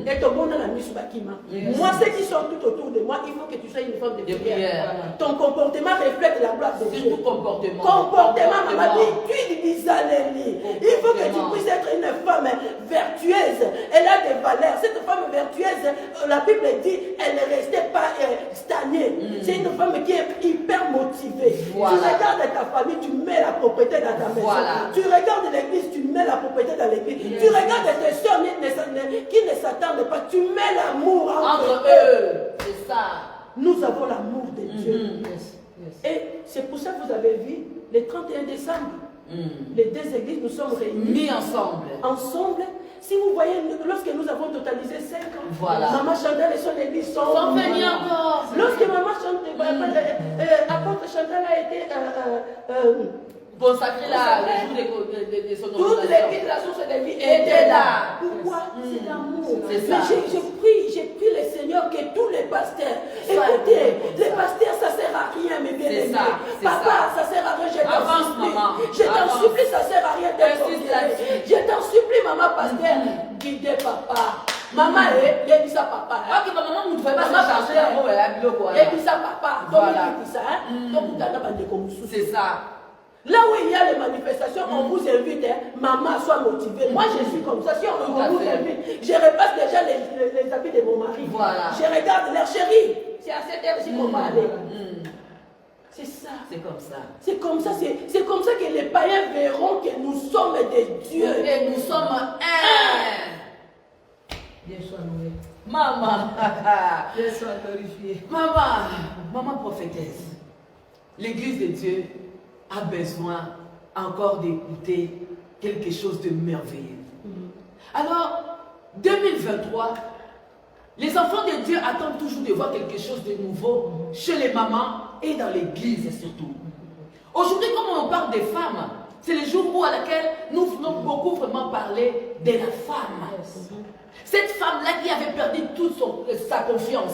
Et ton bon la mise Bakima. Moi, ceux qui sont tout autour de moi, il faut que tu sois une femme de prière. Ton comportement reflète la gloire de Dieu. Surtout comportement. Comportement, maman dit, tu dis il faut que tu puisses être une femme vertueuse. Elle a des valeurs. Cette femme vertueuse, la Bible dit, elle ne restait pas stagnée. C'est une femme qui est hyper motivée. Voilà. Tu regardes ta famille, tu mets la propriété dans ta maison. Voilà. Tu regardes l'église, tu mets la propriété dans l'église. Tu regardes tes soeurs qui ne s'attendent pas, tu mets l'amour entre eux. C'est ça. Nous avons l'amour de Dieu. Et c'est pour ça que vous avez vu, le 31 décembre, les deux églises, nous sommes réunis. Mis ensemble. Ensemble. Si vous voyez, lorsque nous avons totalisé 5 ans, Voilà. Maman Chantal et son église sont venus encore. Lorsque Maman Chantal, apôtre Chantal a été consacrer le jour de son toute l'église de la source de vie était là. Pourquoi? C'est l'amour. C'est ça. J'ai pris le Seigneur que tous les pasteurs. Écoutez, les pasteurs, ça sert à rien, mes bien-aimés. Papa, ça sert à rien. Je t'en supplie. Je t'en supplie, ça sert à rien d'être considéré. Je t'en supplie, maman pasteur, guidez papa. Maman, il dit ça papa. Ok, maman, vous ne pouvez pas changer la robe, il dit ça papa. Voilà. C'est ça. Là où il y a les manifestations, on vous invite, maman, sois motivée. Moi, je suis comme ça. Si on vous invite, je repasse déjà les habits de mon mari. Voilà. Je regarde leur chérie. C'est à cette heure-ci qu'on va aller. C'est ça. C'est comme ça. C'est comme ça. C'est comme ça que les païens verront que nous sommes des dieux. Et nous sommes un. Bien soit loué. Maman. Bien soit glorifié. Maman prophétesse. L'église de Dieu a besoin encore d'écouter quelque chose de merveilleux. Alors, 2023, les enfants de Dieu attendent toujours de voir quelque chose de nouveau chez les mamans et dans l'église surtout. Aujourd'hui, comme on parle des femmes, c'est le jour où à laquelle nous voulons beaucoup vraiment parler de la femme. Cette femme-là qui avait perdu toute sa confiance.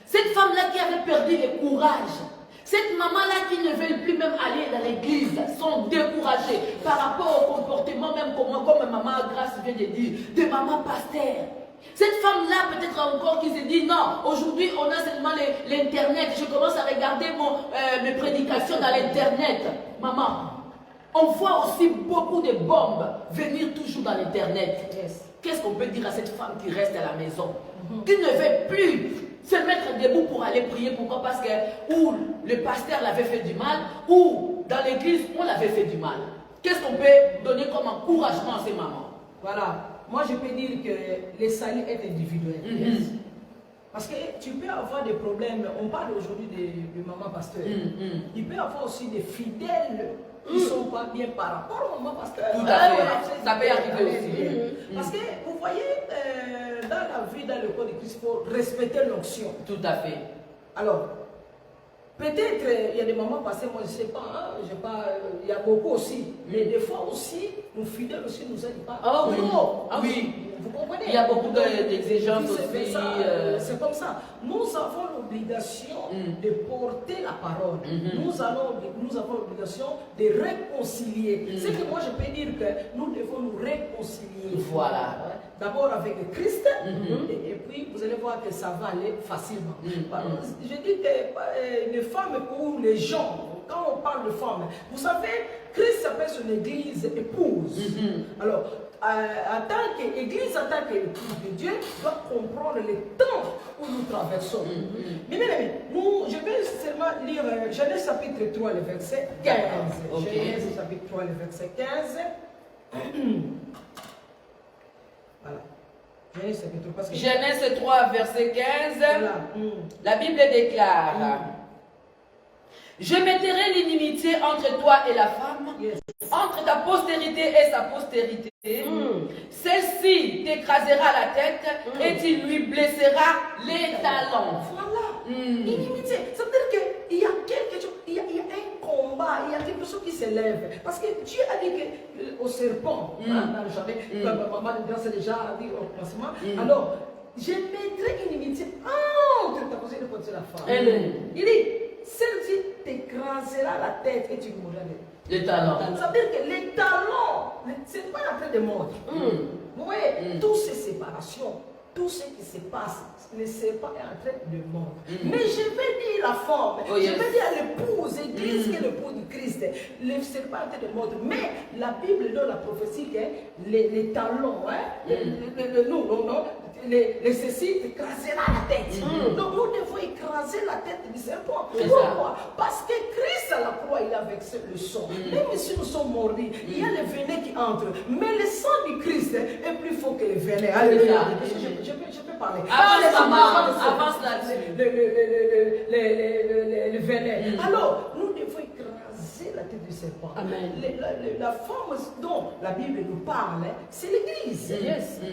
Cette femme-là qui avait perdu le courage. Cette maman-là qui ne veut plus même aller dans l'église, sont découragées par rapport au comportement même comme maman Grâce vient de dire, de maman pasteur. Cette femme-là peut-être encore qui se dit non, aujourd'hui on a seulement l'internet, je commence à regarder mes prédications dans l'internet. Maman, on voit aussi beaucoup de bombes venir toujours dans l'internet. Qu'est-ce qu'on peut dire à cette femme qui reste à la maison, qui ne veut plus se mettre debout pour aller prier? Pourquoi? Parce que ou le pasteur l'avait fait du mal, ou dans l'église on l'avait fait du mal. Qu'est-ce qu'on peut donner comme encouragement à ces mamans? Voilà. Moi, je peux dire que le salut est individuel. Parce que tu peux avoir des problèmes. On parle aujourd'hui de maman pasteur. Il peut y avoir aussi des fidèles qui ne sont pas bien par rapport au maman pasteur. Tout à fait. Ça peut arriver aussi. Parce que vous voyez, dans la vie, dans le corps de Christ, il faut respecter l'onction. Tout à fait. Alors, peut-être il y a des mamans passées, moi je ne sais pas, hein, il y a beaucoup aussi. Mais des fois aussi, nos fidèles aussi nous aident pas. Ah oui. Oui. Vous comprenez? Il y a beaucoup d'exigences aussi. C'est comme ça. Nous avons l'obligation de porter la parole. Nous avons l'obligation de réconcilier. C'est que moi je peux dire que nous devons nous réconcilier. Voilà. D'abord avec le Christ, et puis vous allez voir que ça va aller facilement. Je dis que les femmes ou les gens, quand on parle de femmes, vous savez, Christ s'appelle son église épouse. Alors, en tant qu'église, en tant qu'épouse de Dieu, doit comprendre le temps où nous traversons. Mais bien aimé, je vais seulement lire Genèse chapitre 3, le verset 15. Genèse chapitre 3, le verset 15. Voilà. Genèse 3, verset 15. Voilà. La Bible déclare Je mettrai l'inimitié entre toi et la femme, entre ta postérité et sa postérité. Celle-ci t'écrasera la tête et tu lui blesseras les talons. Voilà. Inimitié. Ça veut dire qu'il y a quelque chose, il y a un combat, il y a quelque chose qui s'élève. Parce que Dieu a dit au serpent, dans le jardin, maman de grâce déjà dit au commencement, alors, je mettrai inimitié entre ta postérité et la femme. Il dit, celle-ci t'écrasera la tête et tu mourras les talons. Ça veut dire que les talons, ce n'est pas en train de mordre. Vous voyez, toutes ces séparations, tout ce qui se passe, le serpent est en train de mordre. Mais je vais dire la femme, je vais dire l'épouse, l'église qui est l'épouse du Christ, le serpent est en train de mordre. Mais la Bible donne la prophétie que les talons, les ceci écrasera la tête. Donc nous devons écraser la tête du serpent. Pourquoi? Parce que Christ à la croix, il a versé le sang. Même si nous sommes mordus, il y a le venin qui entre. Mais le sang du Christ est plus fort que le venin. Alléluia. Je peux parler. Avance là-dessus. Le venin. Alors, nous devons écraser la tête du serpent. Amen. La forme dont la Bible nous parle, c'est l'église.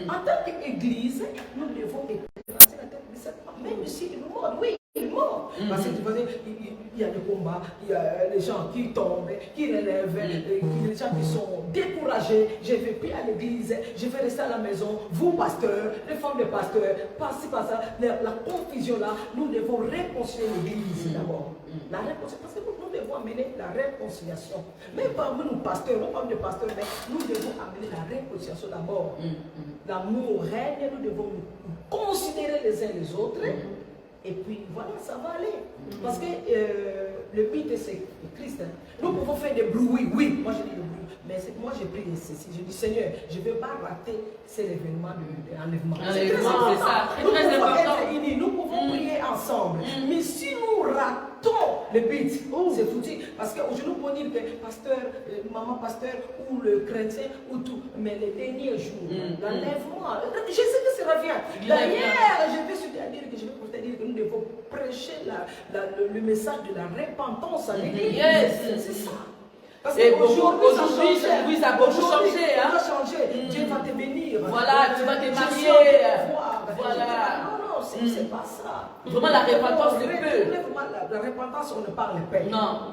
En tant qu'église, nous devons écraser la tête du serpent. Même si nous mord, oui, il mord. Parce que il y a des combats, il y a les gens qui tombent, qui relèvent, les gens qui sont découragés. Je ne vais plus à l'église, je vais rester à la maison. Vous, pasteurs, les femmes de pasteurs, par-ci, par-ça, la confusion là, nous devons réconcilier l'église d'abord. La réconciliation, parce que nous devons amener la réconciliation. Même parmi nous, pasteurs, nous, femmes de pasteurs, mais nous devons amener la réconciliation d'abord. L'amour règne, nous devons nous considérer les uns les autres. Et puis voilà, ça va aller. Parce que le but c'est Christ. Nous pouvons faire des bruits, oui, moi je dis le bruit. Mais moi j'ai pris ceci. Je dis Seigneur, je ne veux pas rater cet événement d'enlèvement. C'est très important. Nous pouvons être unis, nous pouvons prier ensemble. Mais si nous ratons le but, c'est foutu. Parce qu'aujourd'hui nous pouvons dire que pasteur, maman pasteur ou le chrétien ou tout. Mais les derniers jours, l'enlèvement, je sais que ça revient. D'ailleurs, je vais te dire que je vais te dire que nous devons prêcher le message de la repentance à l'église. C'est ça. Parce qu'aujourd'hui, ça a beaucoup changé. Ça va changer. Dieu va te bénir. Voilà, tu vas te marier. Voilà. Non, c'est pas ça. Vraiment, la repentance, c'est peu. Vraiment, la repentance, on ne parle pas. Non.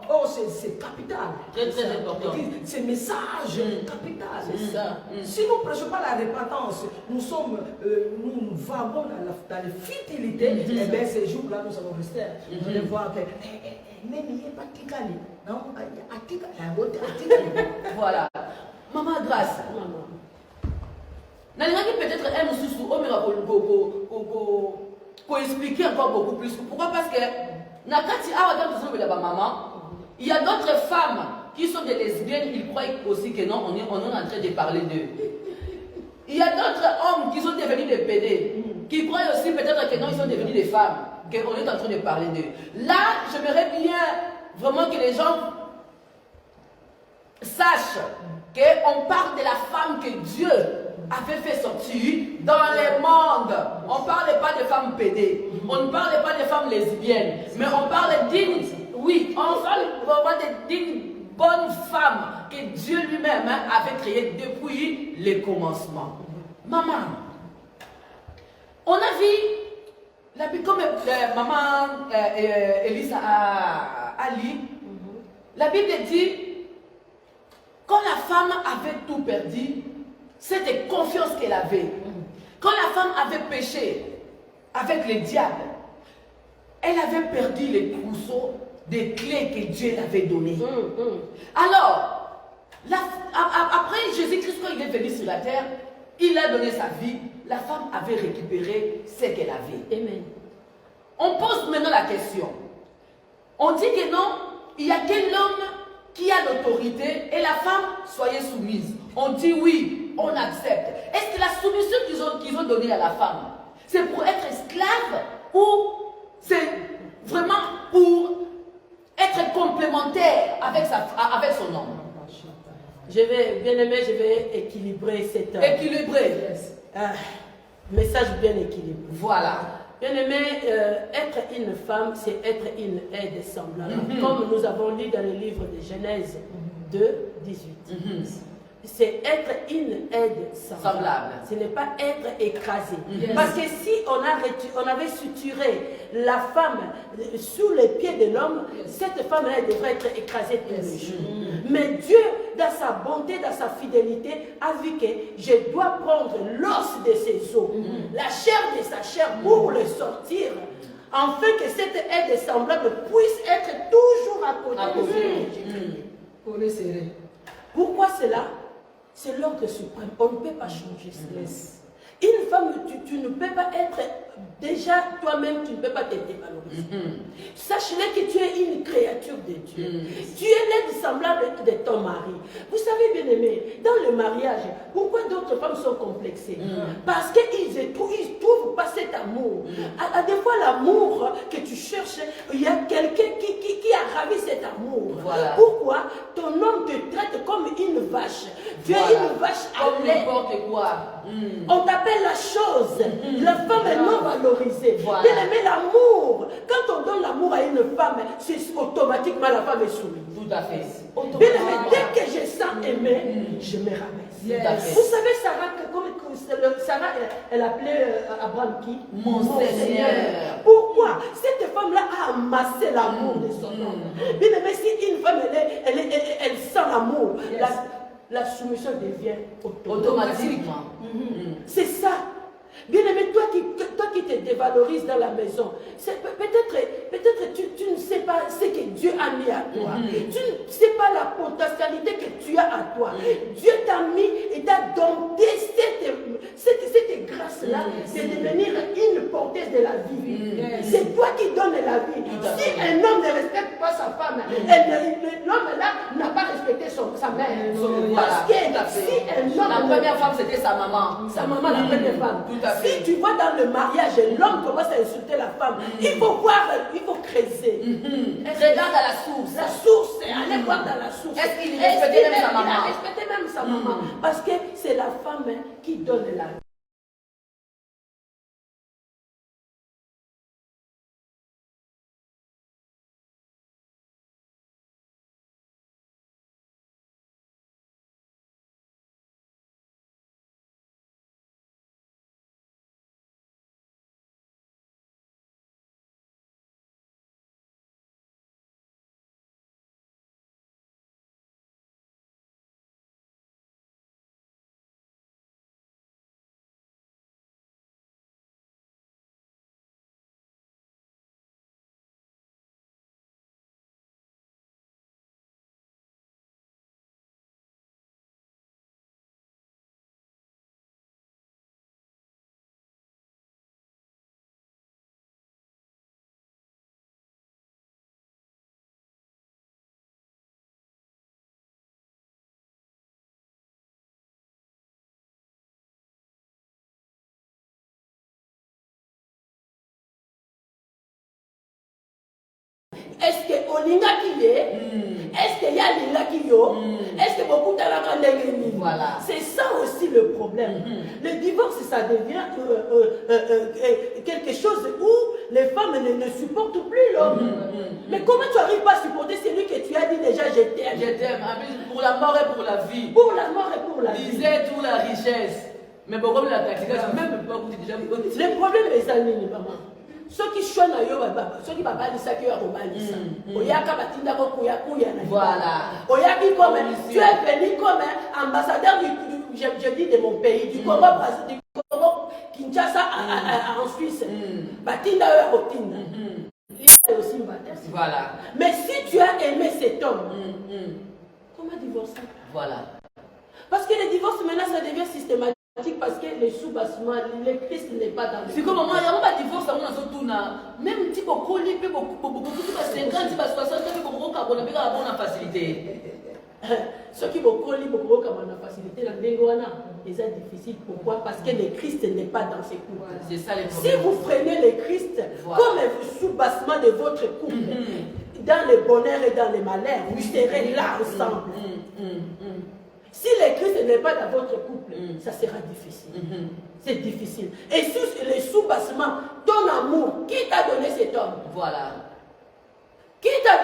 Oh, c'est capital. Très, très important. C'est message capital. C'est ça. Si nous ne prêchons pas la repentance, nous vagons dans la futilité, et bien ces jours-là, nous allons rester. Vous allez voir que, même il n'y a pas de ticali. Non, il y a Voilà. Maman Grâce. Nalingaki peut-être un sous pour expliquer encore beaucoup plus. Pourquoi? Parce que Nakati maman, il y a d'autres femmes qui sont des lesbiennes, ils croient aussi que non, on est en train de parler d'eux. Il y a d'autres hommes qui sont devenus des PD, qui croient aussi peut-être que non, ils sont devenus des femmes, qu'on est en train de parler d'eux. Là, j'aimerais bien vraiment que les gens sachent qu'on parle de la femme que Dieu avait fait sortir dans le monde. On ne parle pas de femmes PD, on ne parle pas de femmes lesbiennes, mais on parle d'une, oui, on parle vraiment d'une bonne femme que Dieu lui-même avait créée depuis le commencement. Maman, on a vu, comme maman Elisa a lu, la Bible dit, quand la femme avait tout perdu, c'était confiance qu'elle avait. Quand la femme avait péché avec le diable, elle avait perdu les trousseaux des clés que Dieu l'avait données. Alors, après Jésus-Christ, quand il est venu sur la terre, il a donné sa vie. La femme avait récupéré ce qu'elle avait. Amen. On pose maintenant la question. On dit que non, il y a quel homme qui a l'autorité et la femme, soyez soumise. On dit oui, on accepte. Est-ce que la soumission qu'ils ont donnée à la femme, c'est pour être esclave ou c'est vraiment pour être complémentaire avec son homme? Bien aimé, je vais équilibrer cette... Équilibré. Message bien équilibré. Voilà. Bien aimé, être une femme, c'est être une aide semblable. Comme nous avons lu dans le livre de Genèse 2, 18. C'est être une aide semblable. Ce n'est pas être écrasé. Parce que si on avait suturé la femme sous les pieds de l'homme, cette femme-là devrait être écrasée tous les jours. Mais Dieu, dans sa bonté, dans sa fidélité, a vu que je dois prendre l'os de ses os, la chair de sa chair pour le sortir, afin que cette aide semblable puisse être toujours à côté de Jésus. Pour les serrer. Pourquoi cela? C'est l'ordre suprême. On ne peut pas changer cela. Une femme, tu ne peux pas être... Déjà, toi-même, tu ne peux pas te dévaloriser. Sache-le que tu es une créature de Dieu. Tu es l'aide semblable de ton mari. Vous savez, bien aimé, dans le mariage, pourquoi d'autres femmes sont complexées? Parce qu'ils ne trouvent pas cet amour. À des fois, l'amour que tu cherches, il y a quelqu'un qui a ravi cet amour. Voilà. Pourquoi? Ton homme te traite comme une vache. Tu es une vache à Comme lait. n'importe quoi. On t'appelle la chose. La femme est non valorisée. Voilà. Bien aimé, l'amour. Quand on donne l'amour à une femme, c'est automatiquement la femme est soumise. Tout à fait. Bien aimé, dès que je sens aimer, je me rabaisse. Tout à fait. Vous savez, Sarah, elle appelait Abraham qui? Mon Seigneur. Pourquoi? Cette femme-là a amassé l'amour de son homme. Bien aimé, si une femme, elle sent l'amour, la soumission devient Automatiquement. C'est ça. Bien aimé, toi qui te dévalorises dans la maison, peut-être tu ne sais pas ce que Dieu a mis à toi. Tu ne sais pas la potentialité que tu as à toi. Dieu t'a mis et t'a dompté cette grâce-là de devenir une porteuse de la vie. C'est toi qui donnes la vie. Si un homme ne respecte pas sa femme, l'homme-là n'a pas respecté sa mère. Parce que si un homme... La première femme, c'était sa maman. Sa maman, la première femme. Tout à fait. Si tu vois dans le mariage, l'homme commence à insulter la femme, il faut voir, il faut creuser. Regarde à la source. La source, allez voir dans la source. Est-ce qu'il respectait même sa maman? Il a respecté même sa maman. Parce que c'est la femme qui donne la vie. est-ce que Olinga qui est, est-ce qu'il y a Linga qui yo, est-ce que beaucoup de Voilà. C'est ça aussi le problème. Le divorce, ça devient quelque chose où les femmes ne supportent plus l'homme. Mais comment tu n'arrives pas à supporter celui que tu as dit déjà je t'aime? Je t'aime, pour la mort et pour la vie. Pour la mort et pour la vie. Disait toute la richesse. Mais bon, comme la pratique, même pas vous déjà vous connaissez. Le problème est ça, maman. Ceux qui choisissent ceux qui va ça qui va robalisa. Oyaka batinda ko kuya na. Voilà. Oyaki comme tu es venu comme ambassadeur je dis de mon pays, du Congo Brazzaville, du Congo Kinshasa en Suisse. Batinda ya rotinda. Il aussi une Voilà. Mais si tu as aimé cet homme, comment divorcer? Voilà. Parce que le divorce maintenant ça devient systématique. Parce que les sous-bassements, le Christ n'est pas dans le... C'est comme moi, il y a un divorce, même si beaucoup de 50, 60, beaucoup de facilité. Ceux qui beaucoup de facilité, la dégoana, c'est difficile. Pourquoi? Parce que le Christ n'est pas dans ces couples. C'est ça les si vous prenez le Christ comme un sous-bassement de votre couple, dans le bonheur et dans le malheur, vous serez là ensemble. Si le Christ n'est pas dans votre couple, ça sera difficile. C'est difficile. Et sous les sous-bassements, ton amour, qui t'a donné cet homme? Voilà. Qui t'a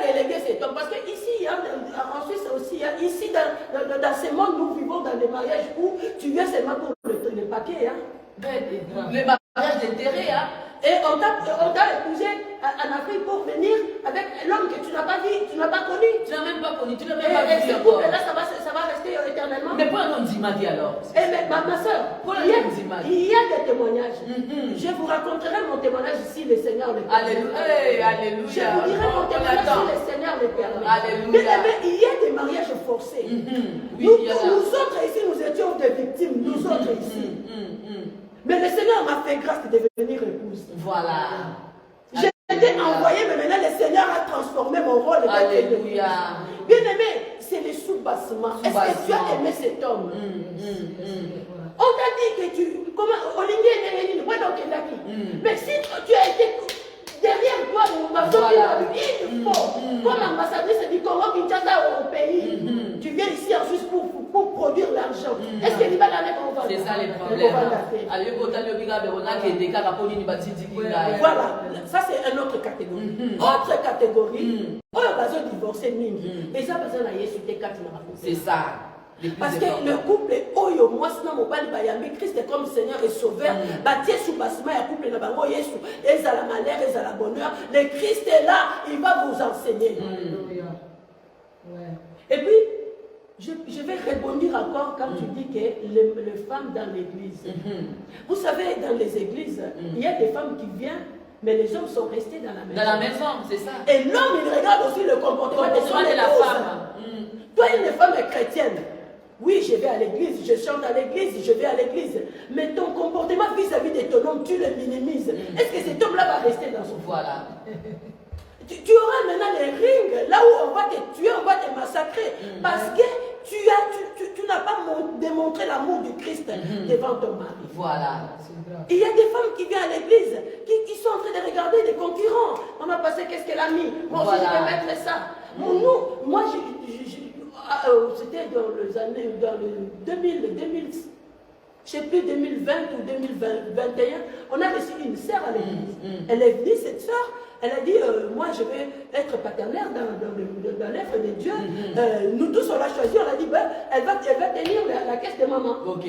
délégué cet homme? Parce qu'ici, en Suisse aussi, ici dans ce monde, nous vivons dans des mariages où tu viens seulement pour le paquet. Les mariages d'intérêt. Et on t'a épousé en Afrique pour venir avec l'homme que tu n'as pas vu, tu n'as pas connu. Tu n'as même pas connu, tu n'as même pas vu. Et là, ça va rester éternellement. Mais pour un homme d'Imadi alors? Mais ma soeur, il y a des témoignages. Je vous raconterai mon témoignage si le Seigneur le permet. Alléluia. Je vous dirai mon témoignage si le Seigneur le permet. Alléluia. Mais il y a des mariages forcés. Nous autres ici, nous étions des victimes. Nous autres ici. Mais le Seigneur m'a fait grâce de devenir épouse. Voilà. J'ai été envoyée, mais maintenant le Seigneur a transformé mon rôle. Alléluia. Bien aimé, c'est le sous-bassement. Est-ce que tu as aimé cet homme? On t'a dit que tu... Comment? Mais si tu as été derrière toi, il faut, comme ambassadrice du Congo Kinshasa au pays, tu viens ici en Suisse pour produire l'argent. Est-ce que tu vas la mettre en vente? C'est ça les problèmes. Voilà, ça c'est une autre catégorie. Autre catégorie, on a besoin de divorcer mini. Et ça, besoin de Yesu te quatre. C'est ça. Parce que le couple, Oyo, moi, sinon, mon père, Christ est comme Seigneur et Sauveur. Bâtir sous bassement, il y a couple, il y a Yesu, et à la malheur, et à la bonheur. Le Christ est là, il va vous enseigner. Et puis, je vais rebondir encore quand tu dis que les femmes dans l'église. Vous savez, dans les églises, il y a des femmes qui viennent, mais les hommes sont restés dans la maison. Dans la maison, c'est ça. Et l'homme, il regarde aussi le comportement de la femme. Toi, une femme est chrétienne. Oui, je vais à l'église, je chante à l'église, je vais à l'église. Mais ton comportement vis-à-vis de ton homme, tu le minimises. Est-ce que cet homme-là va rester dans son... Voilà. Tu auras maintenant les rings, là où on va te tuer, on va te massacrer. Parce que tu n'as pas démontré l'amour du Christ devant ton mari. Voilà. Il y a des femmes qui viennent à l'église, qui sont en train de regarder des concurrents. On va passer, qu'est-ce qu'elle a mis? Moi aussi, je vais mettre ça. Moi, c'était dans les années, dans le 2000, je ne sais plus, 2020 ou 2021, on a reçu une sœur à l'église. Elle est venue, cette sœur, elle a dit, moi je vais être partenaire dans l'œuvre de Dieu. Nous tous, on l'a choisi, on a dit, ben, elle va tenir la caisse de maman. Ok.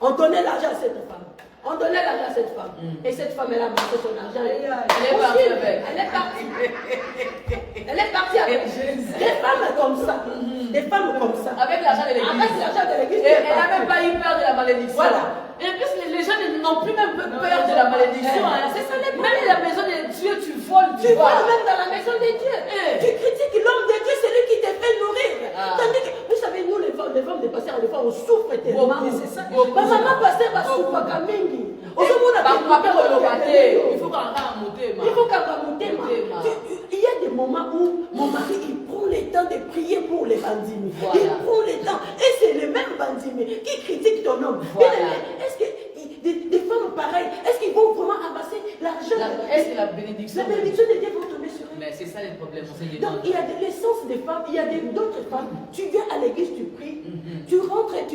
On donnait l'argent à cette femme. On donnait l'argent à cette femme. Et cette femme, elle a marqué son argent. Elle est partie avec. Elle est partie. Elle est partie avec. Des femmes comme ça. Des femmes comme ça. Avec l'argent de l'église. Avec l'argent de l'église. Et elle n'a même pas eu peur de la malédiction. Voilà. Et en plus, les gens n'ont plus même peur de la malédiction. C'est ça, même la maison de Dieu, tu voles. Tu voles même dans la maison de Dieu. Tu critiques l'homme de Dieu, c'est lui qui te fait nourrir. Tandis que, vous savez, nous, les femmes de pasteurs, des fois, on souffre tellement. C'est ça. Ma maman pasteur va souffrir quand même. Il faut qu'elle monte. Il y a des moments où mon mari il prend le temps de prier pour les bandits. Voilà. Il prend le temps. Et c'est le même bandit qui critique ton homme. Voilà. Est-ce que des femmes pareilles, est-ce qu'ils vont vraiment amasser l'argent? Est-ce que la bénédiction de Dieu va tomber sur eux? c'est ça le problème. Donc il y a l'essence des femmes, il y a d'autres femmes. Tu viens à l'église, tu pries, tu rentres et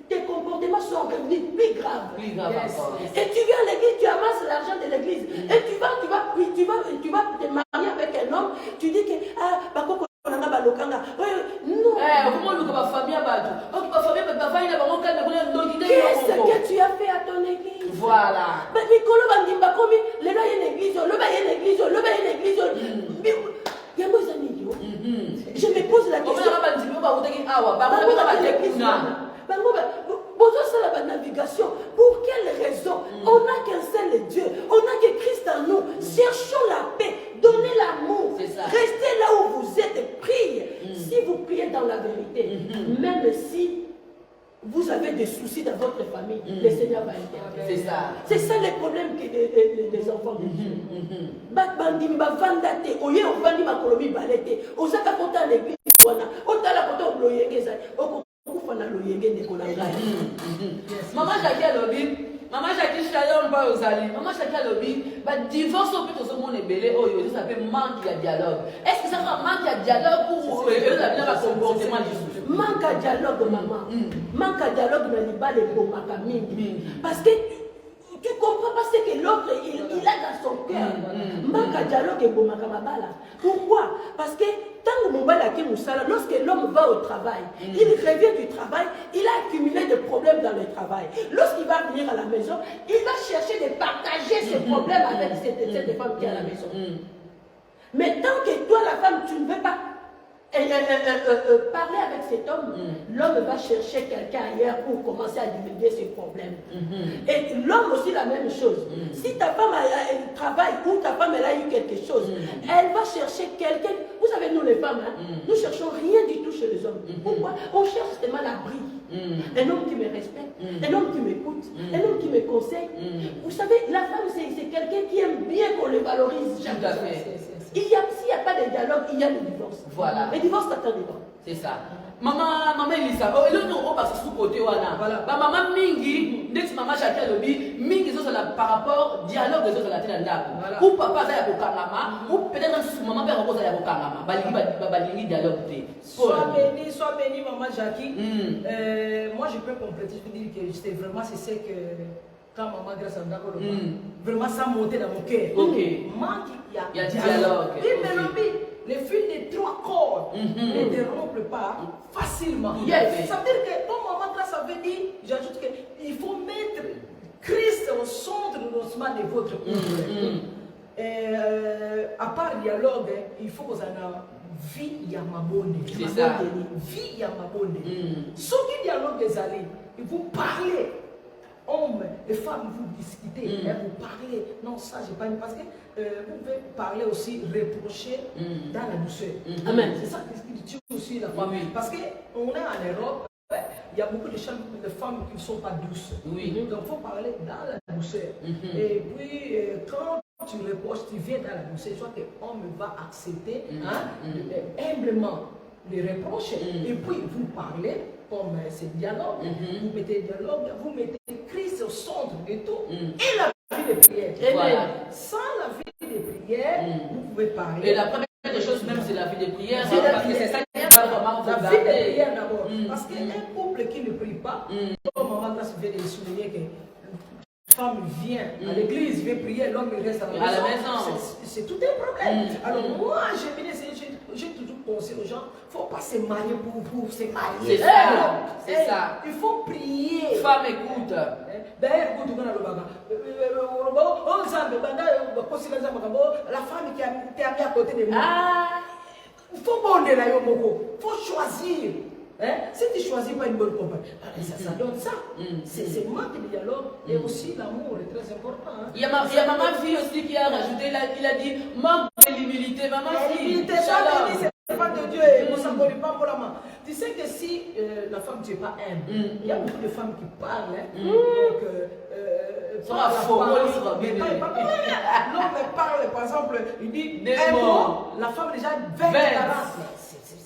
tes comportements sont devenus plus graves. Plus grave encore. Et tu viens à l'église, tu amasses l'argent de l'église. Et tu vas te marier avec un homme, tu dis que non. Qu'est-ce que tu as fait à ton église? Voilà. Je me pose la question. Navigation. Pour quelle raison? On n'a qu'un seul Dieu. On n'a que Christ en nous. Cherchons la paix. Donnez l'amour. Restez là où vous êtes et priez. Si vous priez dans la vérité, même si vous avez des soucis dans votre famille, le Seigneur va intervenir. C'est ça. C'est ça le problème des enfants de Dieu. Bandimba vandate, oye ovandi makolomi balete, osaka kota l'église wana, otala kota obloyengeza, okufana loyenge ndekola ngai. Maman Jackie alobi, maman Jackie Shalom ba ozali, maman Jackie alobi, ba divorce au plus au monde belé, oh yo, ça fait manque de dialogue. Est-ce que ça manque de dialogue ou la comportement du manque de dialogue maman. Manque de dialogue na libale bomaka mingi. Parce que tu comprends pas ce que l'autre il a dans son cœur. Manque de dialogue et bomaka mabala. Pourquoi? Parce que lorsque l'homme va au travail, il revient du travail, il a accumulé des problèmes dans le travail. Lorsqu'il va venir à la maison, il va chercher de partager ses problèmes avec cette femme qui est à la maison. Mais tant que toi, la femme, tu ne veux pas parler avec cet homme, l'homme va chercher quelqu'un ailleurs pour commencer à divulguer ses problèmes. Et l'homme aussi la même chose. Si ta femme travaille ou ta femme elle a eu quelque chose, elle va chercher quelqu'un. Vous savez, nous les femmes, nous cherchons rien du tout chez les hommes. Pourquoi? On cherche seulement l'abri. Un homme qui me respecte, un homme qui m'écoute, un homme qui me conseille. Vous savez, la femme, c'est quelqu'un qui aime bien qu'on le valorise. Tout à fait. S'il n'y a pas de dialogue, il y a le divorce. Voilà. Le divorce t'attend devant. C'est ça. Maman Elisa, on passe sous côté wana. Voilà. Maman mingi, dès que maman Jackie lobi, mingi sont par rapport au dialogue des autres la télé ou papa ça ya kokangama, ou peut-être même maman père ça ya kokangama. Balingi dialogue té. Sois béni maman Jackie. Moi je peux compléter, je peux dire que c'est vraiment c'est que quand maman grâce à d'accord vraiment ça montait dans mon cœur. OK. Manque il y a dialogue. Les fils de 3 cordes ne dérompent pas facilement. Yes. Ça veut dire que comme maman grâce avait dit, j'ajoute qu'il faut mettre Christ au centre de votre couple. À part dialogue, il faut que vous ayez vie yamabone. C'est ça. Vie yamabone. Ce qui dialogue des allées, vous parlez. Hommes et femmes, vous discutez, vous parlez. Non, ça, j'ai pas mis. Parce que vous pouvez parler aussi, reprocher dans la douceur. Amen. C'est ça qui tue aussi la femme. Parce qu'on est en Europe, il y a beaucoup de femmes qui ne sont pas douces. Oui. Donc, il faut parler dans la douceur. Et puis, quand tu reproches, tu viens dans la douceur, soit que l'homme va accepter humblement les reproches. Et puis, vous parlez comme ce dialogue. Vous mettez dialogue, vous mettez Christ au centre de tout. Et la vie de prière. Voilà. Sans la vie de prière, vous pouvez parler. Et la première des choses même c'est la vie de prière. C'est la parce que c'est ça qui va vraiment vous la vie de garder. prière d'abord. Parce qu'un couple qui ne prie pas, comme maman Grace vient de souligner que la femme vient à l'église, vient prier, l'homme reste à la maison. C'est tout un problème. Alors moi, j'ai toujours conseillé aux gens, il ne faut pas se marier pour se marier. C'est ça. C'est ça. Il faut prier. Femme écoute. D'ailleurs, la femme qui a mis à côté de moi. Il faut bonder là, il faut choisir. Si tu ne choisis pas une bonne compagnie, ça donne ça. C'est manque de dialogue et aussi l'amour est très important. Il y a maman fille aussi qui a rajouté, il a dit manque de l'humilité. Maman fille. C'est pas de Dieu, tu sais que si la femme tu n'es pas humble, il y a beaucoup de femmes qui parlent. Donc, l'homme parle, par exemple, il dit un mot, la femme déjà 20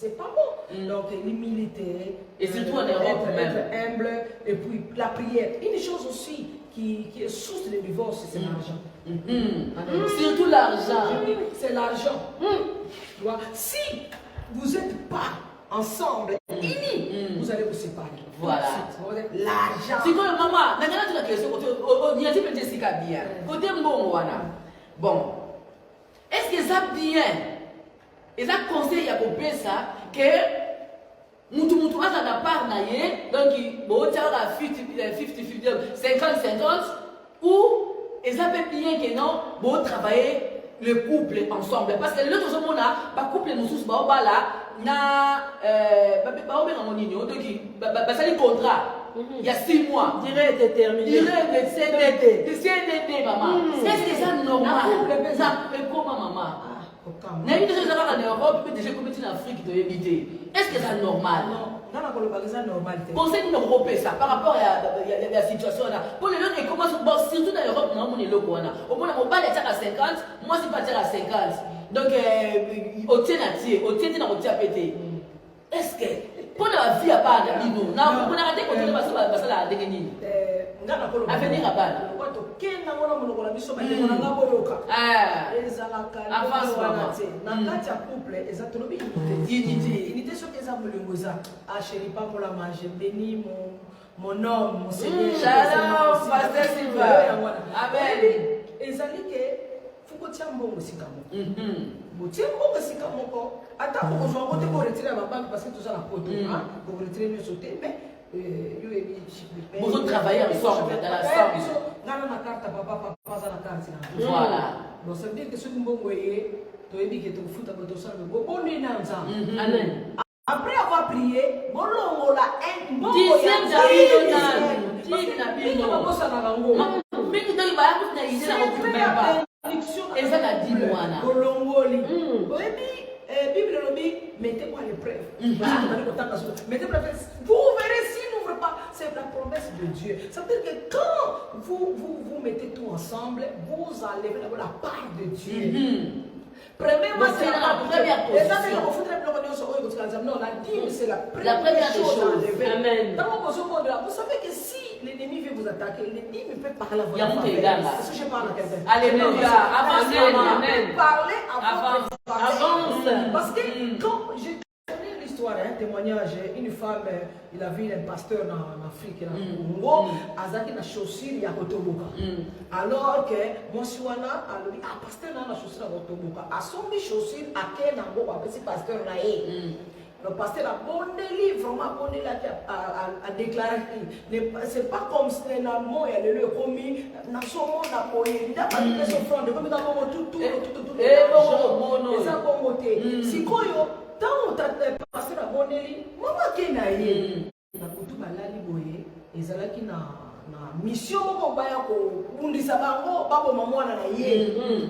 c'est pas bon. Donc l'humilité, et surtout en Europe être humble, et puis la prière. Une chose aussi qui est source de divorce, c'est l'argent. Surtout l'argent. C'est l'argent. Tu vois, si vous n'êtes pas ensemble, unis, vous allez vous séparer. Voilà. L'argent. Si maman, maintenant tu as question, il y a des petits bien. Côté bon, bon. Est-ce que ça bien? Et ça conseille à couper ça que Moutou a la part naïe, donc il y a 50-50, ou et ça peut bien que non, bon travailler le couple ensemble. Parce que l'autre jour, on a couple nous tous, là, ça les contrat. Il y a 6 mois. Durée déterminée. CDD, maman. Est-ce que c'est normal? Ça peut comment, maman? Il y a une chose en Europe, mais déjà comme en Afrique, de éviter. Est-ce que c'est normal? Non, c'est normal. Conseil européen, ça, par rapport à la situation là. Pour les gens qui commencent, surtout dans l'Europe, on est loco. Au moins, on va aller à 50, moi, c'est pas à 50. Donc, au tien à péter. Est-ce que, pour la vie à part, on a arrêté de continuer à la dégainer. Avenir à part. Mon homme, mon Seigneur. Shalom, Pasteur Silva. Amen. Et ça dit que faut que tu aies un bon musique. Tu aies un bon musique. Attends, on va retirer la banque parce que tout ça la pote. Pour retirer mes sautés, mais vous travaillez ensemble dans la salle. Voilà. Donc ça veut dire que ce que vous voyez, tu as dit que tu fous ta bonne Amen. après avoir prié, bon la mettez-moi à l'épreuve. Vous verrez s'il n'ouvre pas. C'est la promesse de Dieu. Ça veut dire que quand vous mettez tout ensemble, vous enlevez la part de Dieu. Premièrement, c'est la première position. Non, la dîme, c'est la première chose à enlever. Amen. Vous savez que si l'ennemi veut vous attaquer, l'ennemi peut parler à votre faveur. Est-ce que je parle à quelqu'un? Alléluia. Parlez avant. Avance. Parce que quand j'ai connu l'histoire, un témoignage, une femme, il a vu un pasteur en Afrique, dans le Congo, Azaki na chaussure, il y a Kotobuka. Alors que, moi, si on a, pasteur na chaussure à Kotobuka, à son chaussure, à quel endroit, parce que pasteur na le pasteur a bonné vraiment bonné a déclaré c'est pas comme si un mot et le commis n'a son mot n'a pas eu il a pas dit que son front de comme dans le tout ça bon côté si quoi yo tant ta pasteur a bonné maman qui na yé na kutu balali boye ezalaki na mission moko baya ko bundisa bango babo mamwana na ye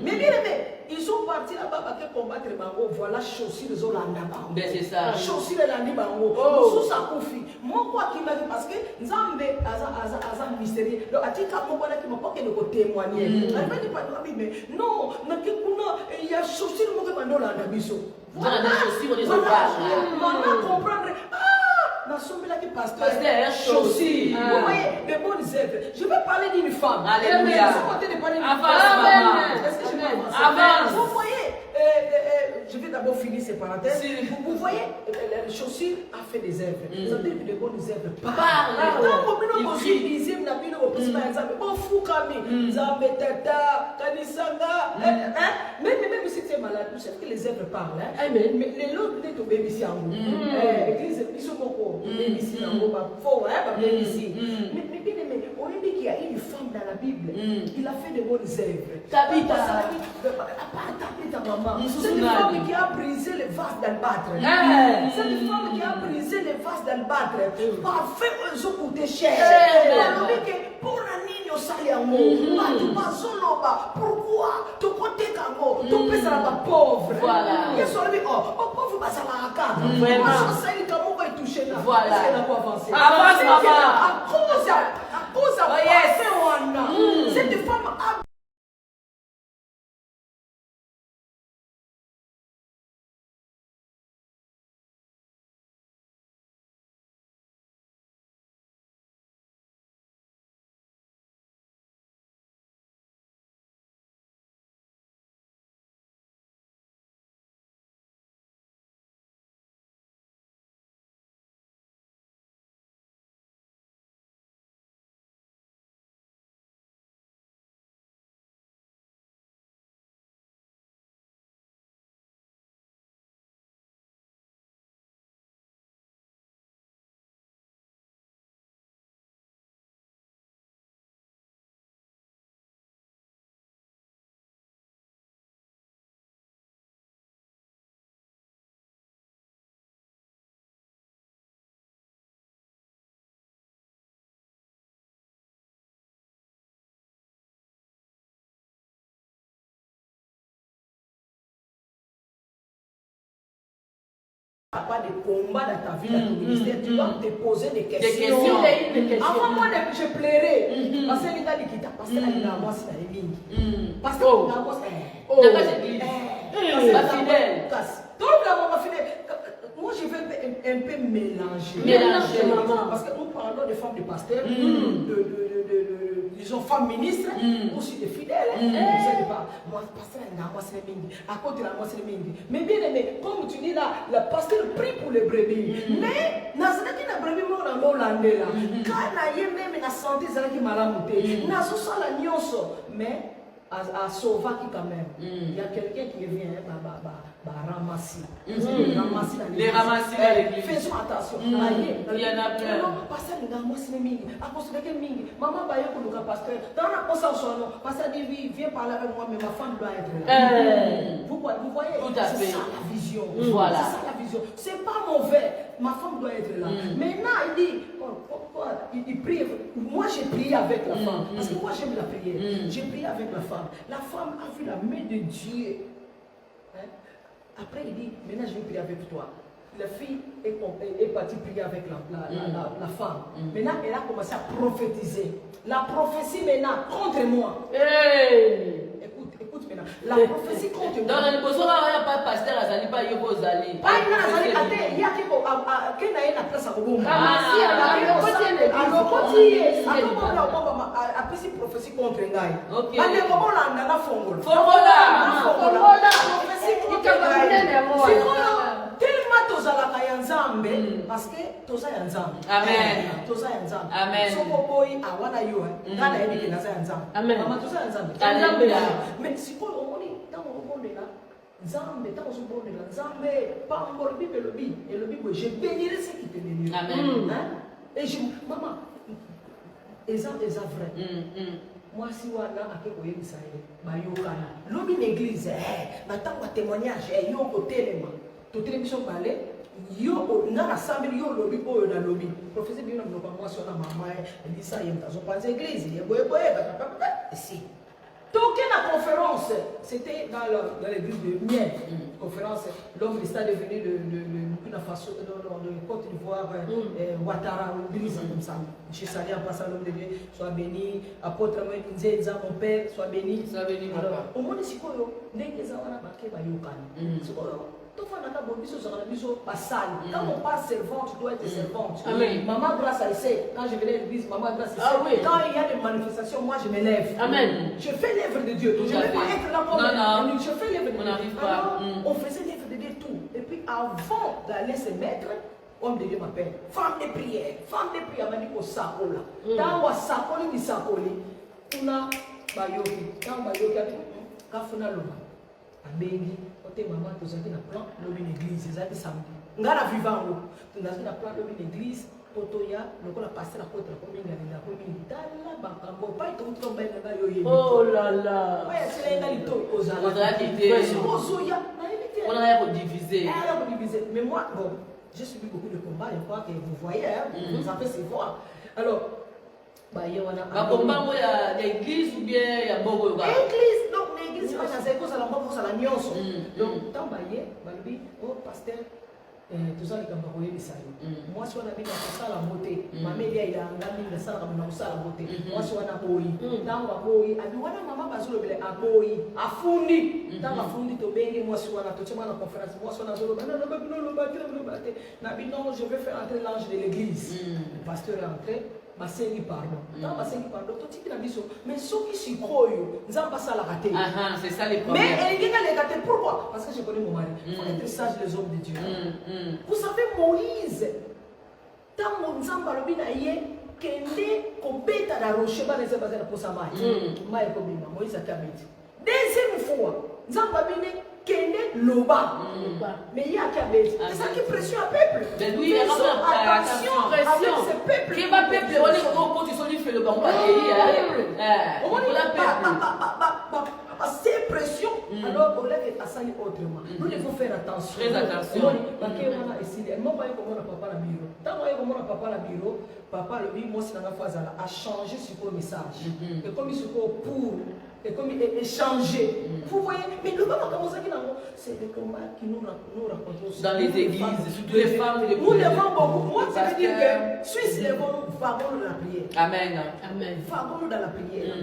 mais bien aimé ils sont partis là-bas pour combattre bango voilà chaussures les Hollandais bango ben c'est ça chaussures les Hollandais bango sous sa koufi moi quoi qui m'a dit parce que Nzambe aza mystérieux donc atika moko na qui m'a pas que de témoigner elle m'a dit pas mais non na qui kuna il y a chaussures moko bando Hollanda biso voilà chaussures les maman comprendre pasteur chaussure. Vous voyez, les bonnes œuvres. Je vais parler d'une femme. Alléluia. Est-ce que je m'avance? Avance. Vous voyez, je vais d'abord finir ces parenthèses. Vous voyez, les chaussures a fait des œuvres. Vous avez vu les bonnes œuvres. Parle. Quand vous avez une dixième d'amis, vous pouvez par exemple, bon fou Kami, Zambé Tata, Kanisanga. Même si tu es malade, vous savez que les œuvres parlent. Mais les autres, les autres bébés ici en haut. L'église, ils sont beaucoup. Bébés ici en haut, fort, bébés ici. Mais bien aimé, on dit qu'il y a une femme dans la Bible. Il a fait de bonnes œuvres. Tabitha, maman. C'est une femme qui a brisé les vases d'albâtre. C'est une femme qui a brisé les vases d'albâtre. Parfait, ils ont coûté cher. Pour un niño saliamo, pourquoi tu côté kango, tu peux ça la pauvre. Voilà. Il sont dit oh pauvre bah ça va à quatre. Vraiment. Ça il comment va toucher là. Voilà. Est-ce qu'elle a pas avancé? Avance maman. À cause cette femme a pas de combat dans ta vie, dans ton ministère, tu dois te poser des questions. Avant moi, je plairais. Parce que les gars, ils quittent. Parce que là, moi, c'est la ligne. Parce que là, moi, c'est moi, je vais un peu mélanger. Parce que nous parlons de femmes de pasteurs, disons femmes ministres, aussi des fidèles. Je ne sais pas. Moi, pasteur, moi, c'est les mingi. À côté de moi, c'est les mingi. Mais bien aimé, comme tu dis là, le pasteur prie pour les brebis. Mais, dans ce cas, les brebis, on a l'Hollandais là. Quand il y a même la santé, c'est là qui m'a ramonté. N'a pas la nuance. Mais, à sauver qui quand même. Il y a quelqu'un qui vient, ramasser. Les ramasser dans l'église. Faisons attention. Il y en a plein. Non, pasteur, moi, c'est les mingi. À cause de quel mingi? Maman, bah, pour le pasteur. Dans la conscience, pasteur dit, viens parler avec moi, mais ma femme doit être là. Vous voyez? C'est ça la vision. Voilà. C'est ça la vision. C'est pas mauvais. Ma femme doit être là. Maintenant, il dit, il prie. Moi, j'ai prié avec la femme. Parce que moi, j'aime la prière. J'ai prié avec la femme. La femme a vu la main de Dieu. Après, il dit, maintenant je vais prier avec toi. La fille est partie prier avec la femme. Maintenant, elle a commencé à prophétiser. La prophétie maintenant contre moi. Écoute maintenant. La prophétie contre moi. Dans le besoin, il n'y a pas de pasteur, il n'y a pas de Yobozali. Pas il y a qui place à Robomba. Après, c'est prophétie contre Ngaï. Ok. Tellement tozalaka ya nzambe parce que toza ya nzambe. Amen. Toza ya nzambe. Amen. Soko boy awana yo ngana yebi ke naza ya nzambe. Amen. Mama toza ya nzambe. Alléluia. Mais siko omoni tango obondela nzambe tango obondela nzambe pambolo bible lobi et lobi que je bénirai ceux qui te béniront. Amen. Et je maman exemple est vrai. Moi si wana akeko yebisa ye bayokana lobi l'église batango témoignage yo kotelema totelemi so balé yo na rassemble yo lobi oyo na lobi professeur bino na moi sur la maman dit ça y est pas église il est ici donc la conférence c'était dans l'église de Miel conférence l'homme du stade est venu de Burkina Faso de Côte d'Ivoire Ouattara brise comme ça je salue en passant l'homme de Dieu soit béni apôtre Nzenza mon père soit béni alors au monde sikoyo ndenge za wana baké bayokani sikoyo quand on parle servante, tu dois être servante. Amen. Maman grâce à essayer. Quand je venais à l'église, maman grâce à Ah oui. Quand il y a des manifestations, moi je m'élève. Amen. Je fais l'œuvre de Dieu. Je ne vais pas être là comme non. je fais l'œuvre de Dieu. On n'arrive pas. On faisait l'œuvre de Dieu tout. Et puis avant d'aller se mettre, homme de Dieu m'appelle. Femme de prière. Femme de prière m'a dit qu'au sakola. Dans le sakoli, il sakoli. On a bayoki. Dans bayoki, kafuna loma. Abengi. Maman, tu as un plan dans l'église, c'est samedi. On a vivant, tu as un plan dans l'église, Potoya, nous avons passé la côte de la commune, la commune, oh là là. On a divisé. Mais moi, bon, j'ai subi beaucoup de combats, je crois que vous voyez, vous avez ses voix. Alors, il y a l'église ou bien il y a beaucoup de l'église, donc l'église, c'est cause à la mort, c'est la nuance. Donc, tant que oh pasteur, tout ça, les camarades, ils savent. Moi, si on a mis dans la beauté, ma mère, il a mis dans la beauté. Moi, si on a boyi, dans la boyi, à nous, on a maman, parce que le a boyi, a fourni, dans la fourni, tu bénis, moi, si on a tout le monde en conférence, moi, si on a zolo, non, je vais faire entrer l'ange de l'église. Le pasteur est entré. Basengi pardon. Dans basengi pardon, tout ce qui n'a dit ça. Mais ceux qui s'y croient, ils n'ont pas ça la rater. C'est ça les problèmes. Mais elle est rater. Pourquoi? Parce que je connais mon mari. Il faut être sage les hommes de Dieu. Vous savez, Moïse, dans mon zamba le binaye, kende kobeta da rocher ba les bazana pour sa mari. Mai kobima, Moïse a kabeti. Deuxième fois, zamba bine kende loba. Mais il y a kabeti. C'est ça qui pression à peuple. Attention avec ce peuple. Qui va peuple, on est au tu soli fait le banc pas c'est pression. Alors on lève à ça autrement. Nous devons faire attention. Très attention. Papa le moi c'est dans a changé sur le message. Et comme il se pour et comme il échanger Vous voyez, mais le papa comme ça, c'est des combats qui nous racontons. Dans les églises, surtout les femmes. Nous devons beaucoup. Moi, ça veut dire que Suisse, les bons, vagons dans la prière. Amen. Amen. Vagons dans la prière.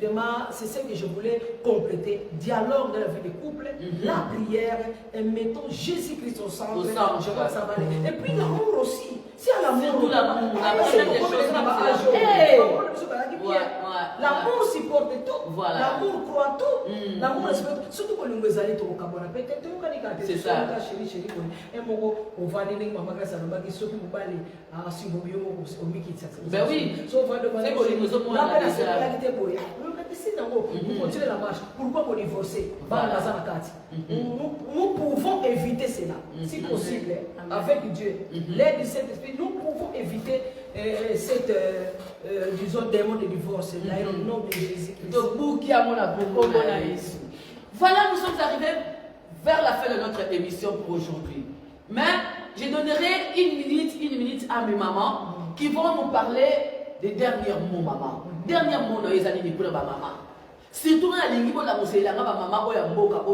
Vraiment, c'est ce que je voulais compléter. Dialogue dans la vie des couples, la prière, et mettons Jésus-Christ au centre. Je crois que ça va aller. Et puis l'amour aussi. Si à l'amour, surtout l'amour, la prochaine des choses, l'amour supporte tout. Voilà. L'amour croit tout. L'amour respecte. Surtout quand nous allons au Cameroun. Peut-être que nous allons c'est ça. Chérie. Et moi, on va aller dans ma grâce à l'homme qui s'occupe de parler à si vous voulez au Miki. Ben oui. So, on va demander. C'est que nous sommes là. Nous continuons la marche. Pourquoi on divorcer? Nous pouvons éviter cela, si possible, avec Dieu. L'aide du Saint-Esprit, nous pouvons éviter cette, disons, démon de divorce. Dans le nom de Jésus-Christ. Voilà, nous sommes arrivés vers la fin de notre émission pour aujourd'hui. Mais je donnerai une minute à mes mamans qui vont nous parler des derniers mots, maman. Derniers mots, dans les années pour ma maman. Surtout dans la ligne, pour la maman,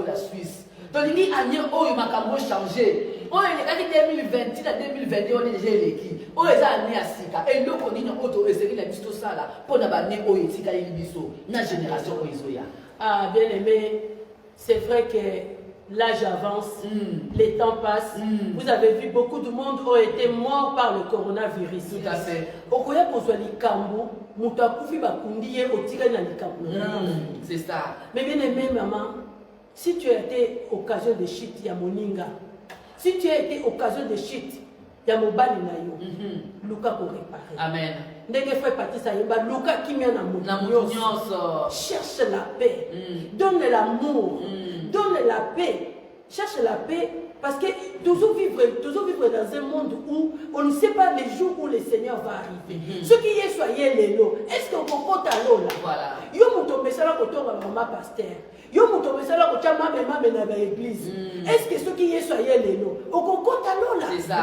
la Suisse. Dans la ligne, il m'a changé. Oh, il est 2020 à 2022, on est déjà électrique. Oh, il est année à Sika. Et nous, on est en auto, et c'est la bisto ça là. Pour la année, oh, il est allé bisto. La génération, oh, ils ont. Ah, bien aimé, c'est vrai que l'âge avance, les temps passent. Vous avez vu, beaucoup de monde ont été morts par le coronavirus. Tout à fait. C'est ça. Mais bien aimé, maman, si tu as été occasion de shit, il y a Moninga. Si tu as été occasion de shit, il y a Mobali Nayo. Luka pour réparer. Amen. Luka qui vient à cherche la paix. Donne l'amour. Donne la paix. Cherche la paix. Parce que toujours vivre dans un monde où on ne sait pas les jours où le Seigneur va arriver. Ce qui est soyez les lots. Est-ce qu'on peut compter à l'eau là? Voilà. Yo mutombe sala kotonga maman pasteur. Yo mutombe sala kocha mama na l'église. Est-ce que ce qui est soyez les lots? On compte à l'eau là. C'est ça.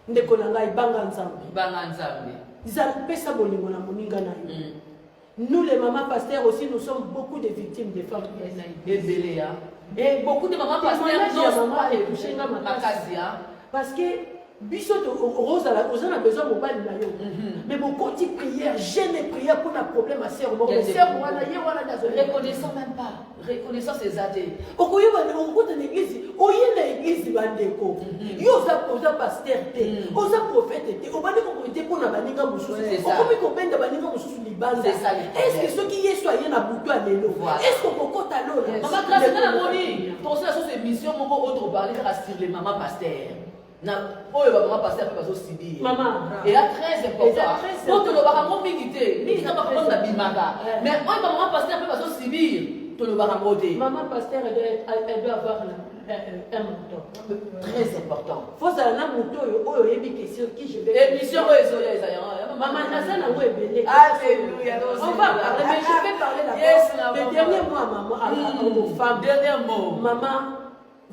Ndeko na ngai banga nzambe. Banga nzambe. Nzambe pesa bolingo na moninga na yo. Nous les mamans pasteurs aussi, nous sommes beaucoup de victimes des femmes. Et beaucoup de mamans pasteurs parce que Bissot Rose a besoin de mobile. Mais beaucoup de prières, jeûne et prière pour un problème à serre. Reconnaissons même pas. Reconnaissons ces athées. On a l'église, on y a l'église bandeko. Yo za pasteur te, oza prophète te, on va dire qu'on était pour la baninga mususu. On peut comprendre baninga mususu libanda. Est-ce que ceux qui y soyez na boutou à l'élo? Est-ce qu'on peut compter à l'eau? Maman grâce à la moni. Pour ça sur émission, mon autre parler sur les mamans pasteurs. Maman pasteur peut pas subir. Maman. Et là très important. Quand le baron milité, mais ça va prendre la bimaga. Mais maman pasteur peut pas subir. Maman pasteur elle doit avoir un mentor. Très important. Faut ça na moto yo yebi question qui je vais. Émission maman nazana ngo ebele. Alléluia. On va parler mais je vais parler d'abord. Le dernier mot à maman aux femmes. Dernier mot. Maman,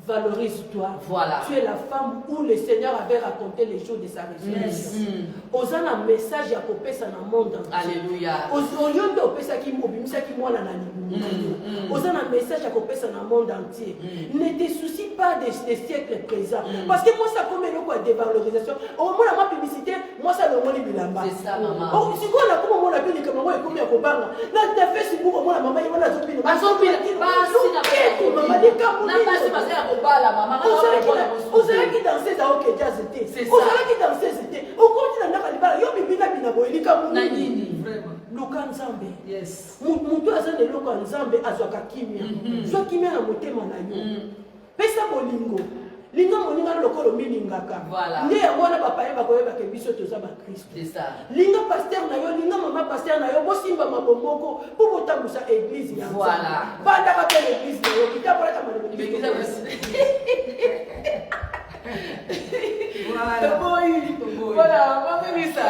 valorise-toi. Voilà. Tu es la femme où le Seigneur avait raconté les jours de sa résurrection. Osa un message à popé ça dans le monde entier. Alléluia. Oyondo opesa ki mobimisa ki mwana na libumu. Osa un message à popé ça dans le monde entier. Ne te soucie pas des siècles présents. Parce que moi ça comme une quoi dévalorisation. Au moins la publicité, moi ça le moni bilamba. C'est ça maman. Oh si quoi la comme moi la bini comme moi comme ya kobanga. Na ta Facebook moi la maman il va zopina. Azopina. Basi na maman de kamu. Na basi basi maman. Vous allez qui danser ça ok jazz était. Vous allez qui danser c'était. Au continent na kalibala yo bibina bina boyeli kamu. Na nini? Vraiment. Luka nzambe. Yes. Mutu azane luka nzambe azwaka kimia. Zwa kimia na motema na yo. Pesa bolingo. Linga moninga lokolo milingaka. Voilà. Nde yango na papa yeba koyeba ke biso toza ba Christ. C'est ça. Linga pasteur na yo, linga maman pasteur na yo, bosimba mabomoko pour botambusa église ya. Voilà. Banda ka pe l'église na yo, kitabola ka mali. Voilà, maman dit ça.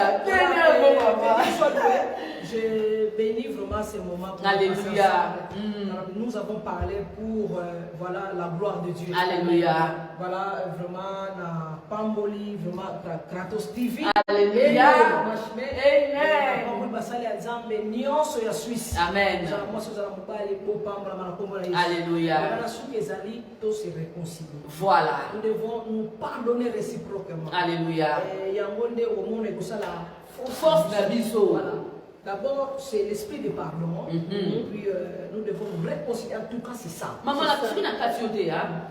Je bénis vraiment ces moments. Alléluia. Nous avons parlé pour voilà, la gloire de Dieu. Alléluia. Voilà, vraiment, la Pamboli, vraiment, Kratos TV. Alléluia. Amen. Amen. Alléluia. Voilà. Nous devons nous pardonner réciproquement. Alléluia. Force d'abisso. Voilà. D'abord, c'est l'esprit de pardon. Puis nous devons nous réconcilier. En tout cas, c'est ça. Maman, la petite n'a pas tué.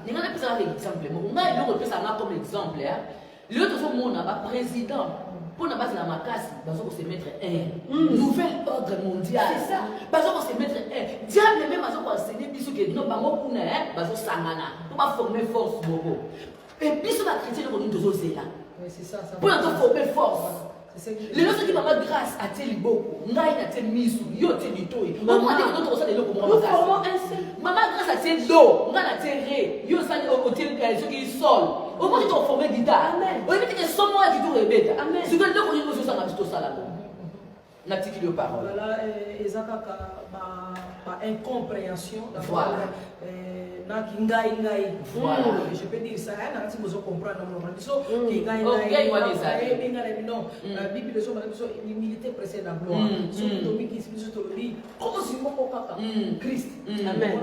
Nous avons un exemple. Nous avons comme exemple. L'autre monde a président. Pour ne pas se la casse, parce qu'on se mettre un nouvel ordre mondial. C'est ça. Parce qu'on se mettre un. Diable même parce qu'on enseigner bisou que non pas moi pour ne parce qu'on s'angana. On va former force bobo. Et bisou la chrétien on nous oser là. C'est ça. Pour nous former force. Les gens qui maman grâce à tel beaucoup, ngai na tel misu, yo tel ditoi. Au moins que notre ça de l'eau Nous formons un seul. Maman grâce à tel do, ngai na tel ré, yo ça au tel ceux qui sol. Au moins qu'ils ont formé guitare. Amen. Au lieu que son moi qui doit répéter. Amen. Si que le ko nous ça na tout ça là. Na tiki de parole. Voilà, ezaka ma incompréhension d'abord. Voilà. Je peux dire ça, si vous comprenez non, la Bible de l'humilité précède la gloire. Christ. Amen.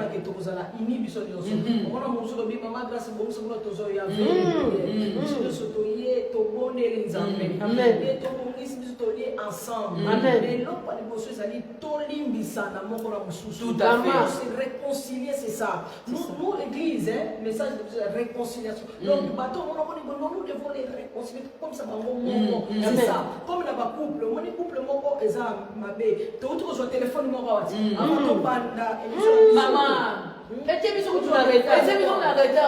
Ensemble. Mais l'homme pas les bosses, ça dit tolimbisa na moko na mususu. Tout à fait. Se réconcilier, c'est ça. Nous l'église, message de réconciliation. Donc, nous devons les réconcilier comme ça. C'est ça. Comme dans ma couple, mon couple, mon ça m'a bé. Tu as sur téléphone, mon roi. Maman. Et tu as mis arrêté. Et tu as arrêté.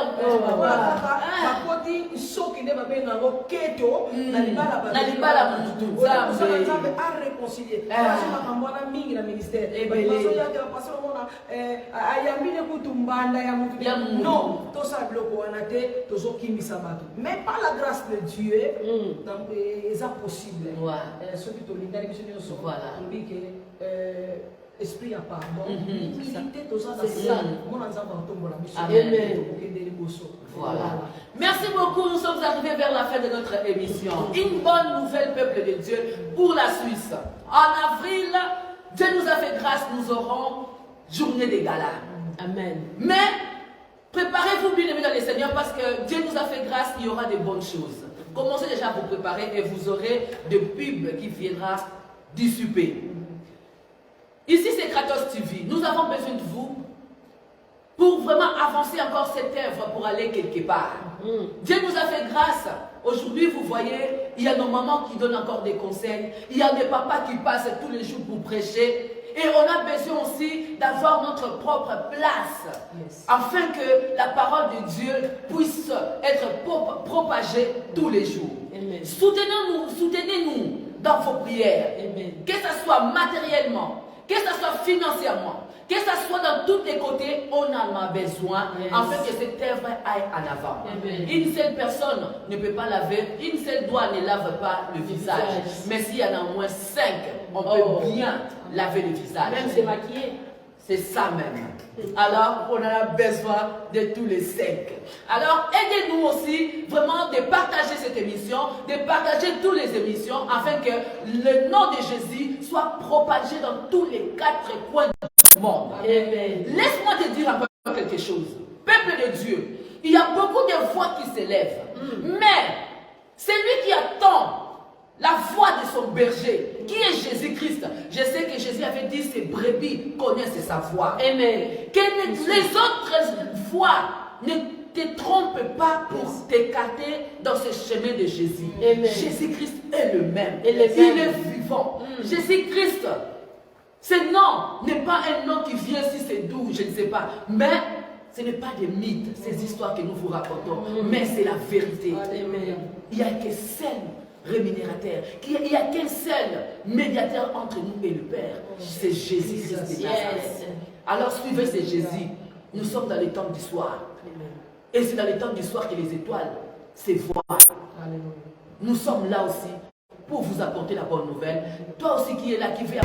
Pakoti soki ne babe ngango keto na libala mutu nzambe a réconcilier parce que makamwana mingi na ministère bazo ya passer mona ayambine kutumbanda ya mutu non to ça bloco wana te tozo kimbisa bato mais par la grâce de Dieu donc c'est possible ce qui to linda biso nyonso voilà on dit que esprit à pardon humilité tout ça dans ça mon ensemble tombola biso amen. Voilà. Merci beaucoup, nous sommes arrivés vers la fin de notre émission. Une bonne nouvelle, peuple de Dieu, pour la Suisse. En avril, Dieu nous a fait grâce, nous aurons journée des galas. Amen. Mais, préparez-vous bien aimés dans les Seigneurs, parce que Dieu nous a fait grâce, il y aura des bonnes choses. Commencez déjà à vous préparer et vous aurez de pubs qui viendra dissiper. Ici, c'est Kratos TV. Nous avons besoin de vous pour vraiment avancer encore cette œuvre pour aller quelque part. Dieu nous a fait grâce. Aujourd'hui, vous voyez, il y a nos mamans qui donnent encore des conseils. Il y a des papas qui passent tous les jours pour prêcher. Et on a besoin aussi d'avoir notre propre place. Afin que la parole de Dieu puisse être propagée tous les jours. Soutenez-nous dans vos prières. Amen. Que ce soit matériellement, que ce soit financièrement, que ce soit dans tous les côtés, on en a besoin afin que cette œuvre aille en avant. Amen. Une seule personne ne peut pas laver, une seule doigt ne lave pas le visage. Mais s'il y en a au moins 5, on peut bien laver le visage. Même se maquiller. C'est ça même. Alors, on a besoin de tous les 5. Alors, aidez-nous aussi vraiment de partager cette émission, de partager toutes les émissions afin que le nom de Jésus soit propagé dans tous les 4 coins du monde. Laisse-moi te dire encore quelque chose. Peuple de Dieu, il y a beaucoup de voix qui s'élèvent. Mais, celui qui attend la voix de son berger, qui est Jésus-Christ. Je sais que Jésus avait dit ses brebis connaissent sa voix. Amen. Que les autres voix ne te trompent pas pour t'écarter dans ce chemin de Jésus. Jésus-Christ est le même. Il est vivant. Jésus-Christ, ce nom n'est pas un nom qui vient si c'est doux, je ne sais pas. Mais ce n'est pas des mythes, ces histoires que nous vous racontons. Mais c'est la vérité. Il n'y a que celle rémunérateur, il n'y a qu'un seul médiateur entre nous et le Père, c'est Jésus-Christ de Nazareth. Alors suivez ce Jésus. Nous sommes dans les temps du soir. Et c'est dans les temps du soir que les étoiles se voient. Nous sommes là aussi pour vous apporter la bonne nouvelle. Toi aussi qui es là, qui veut...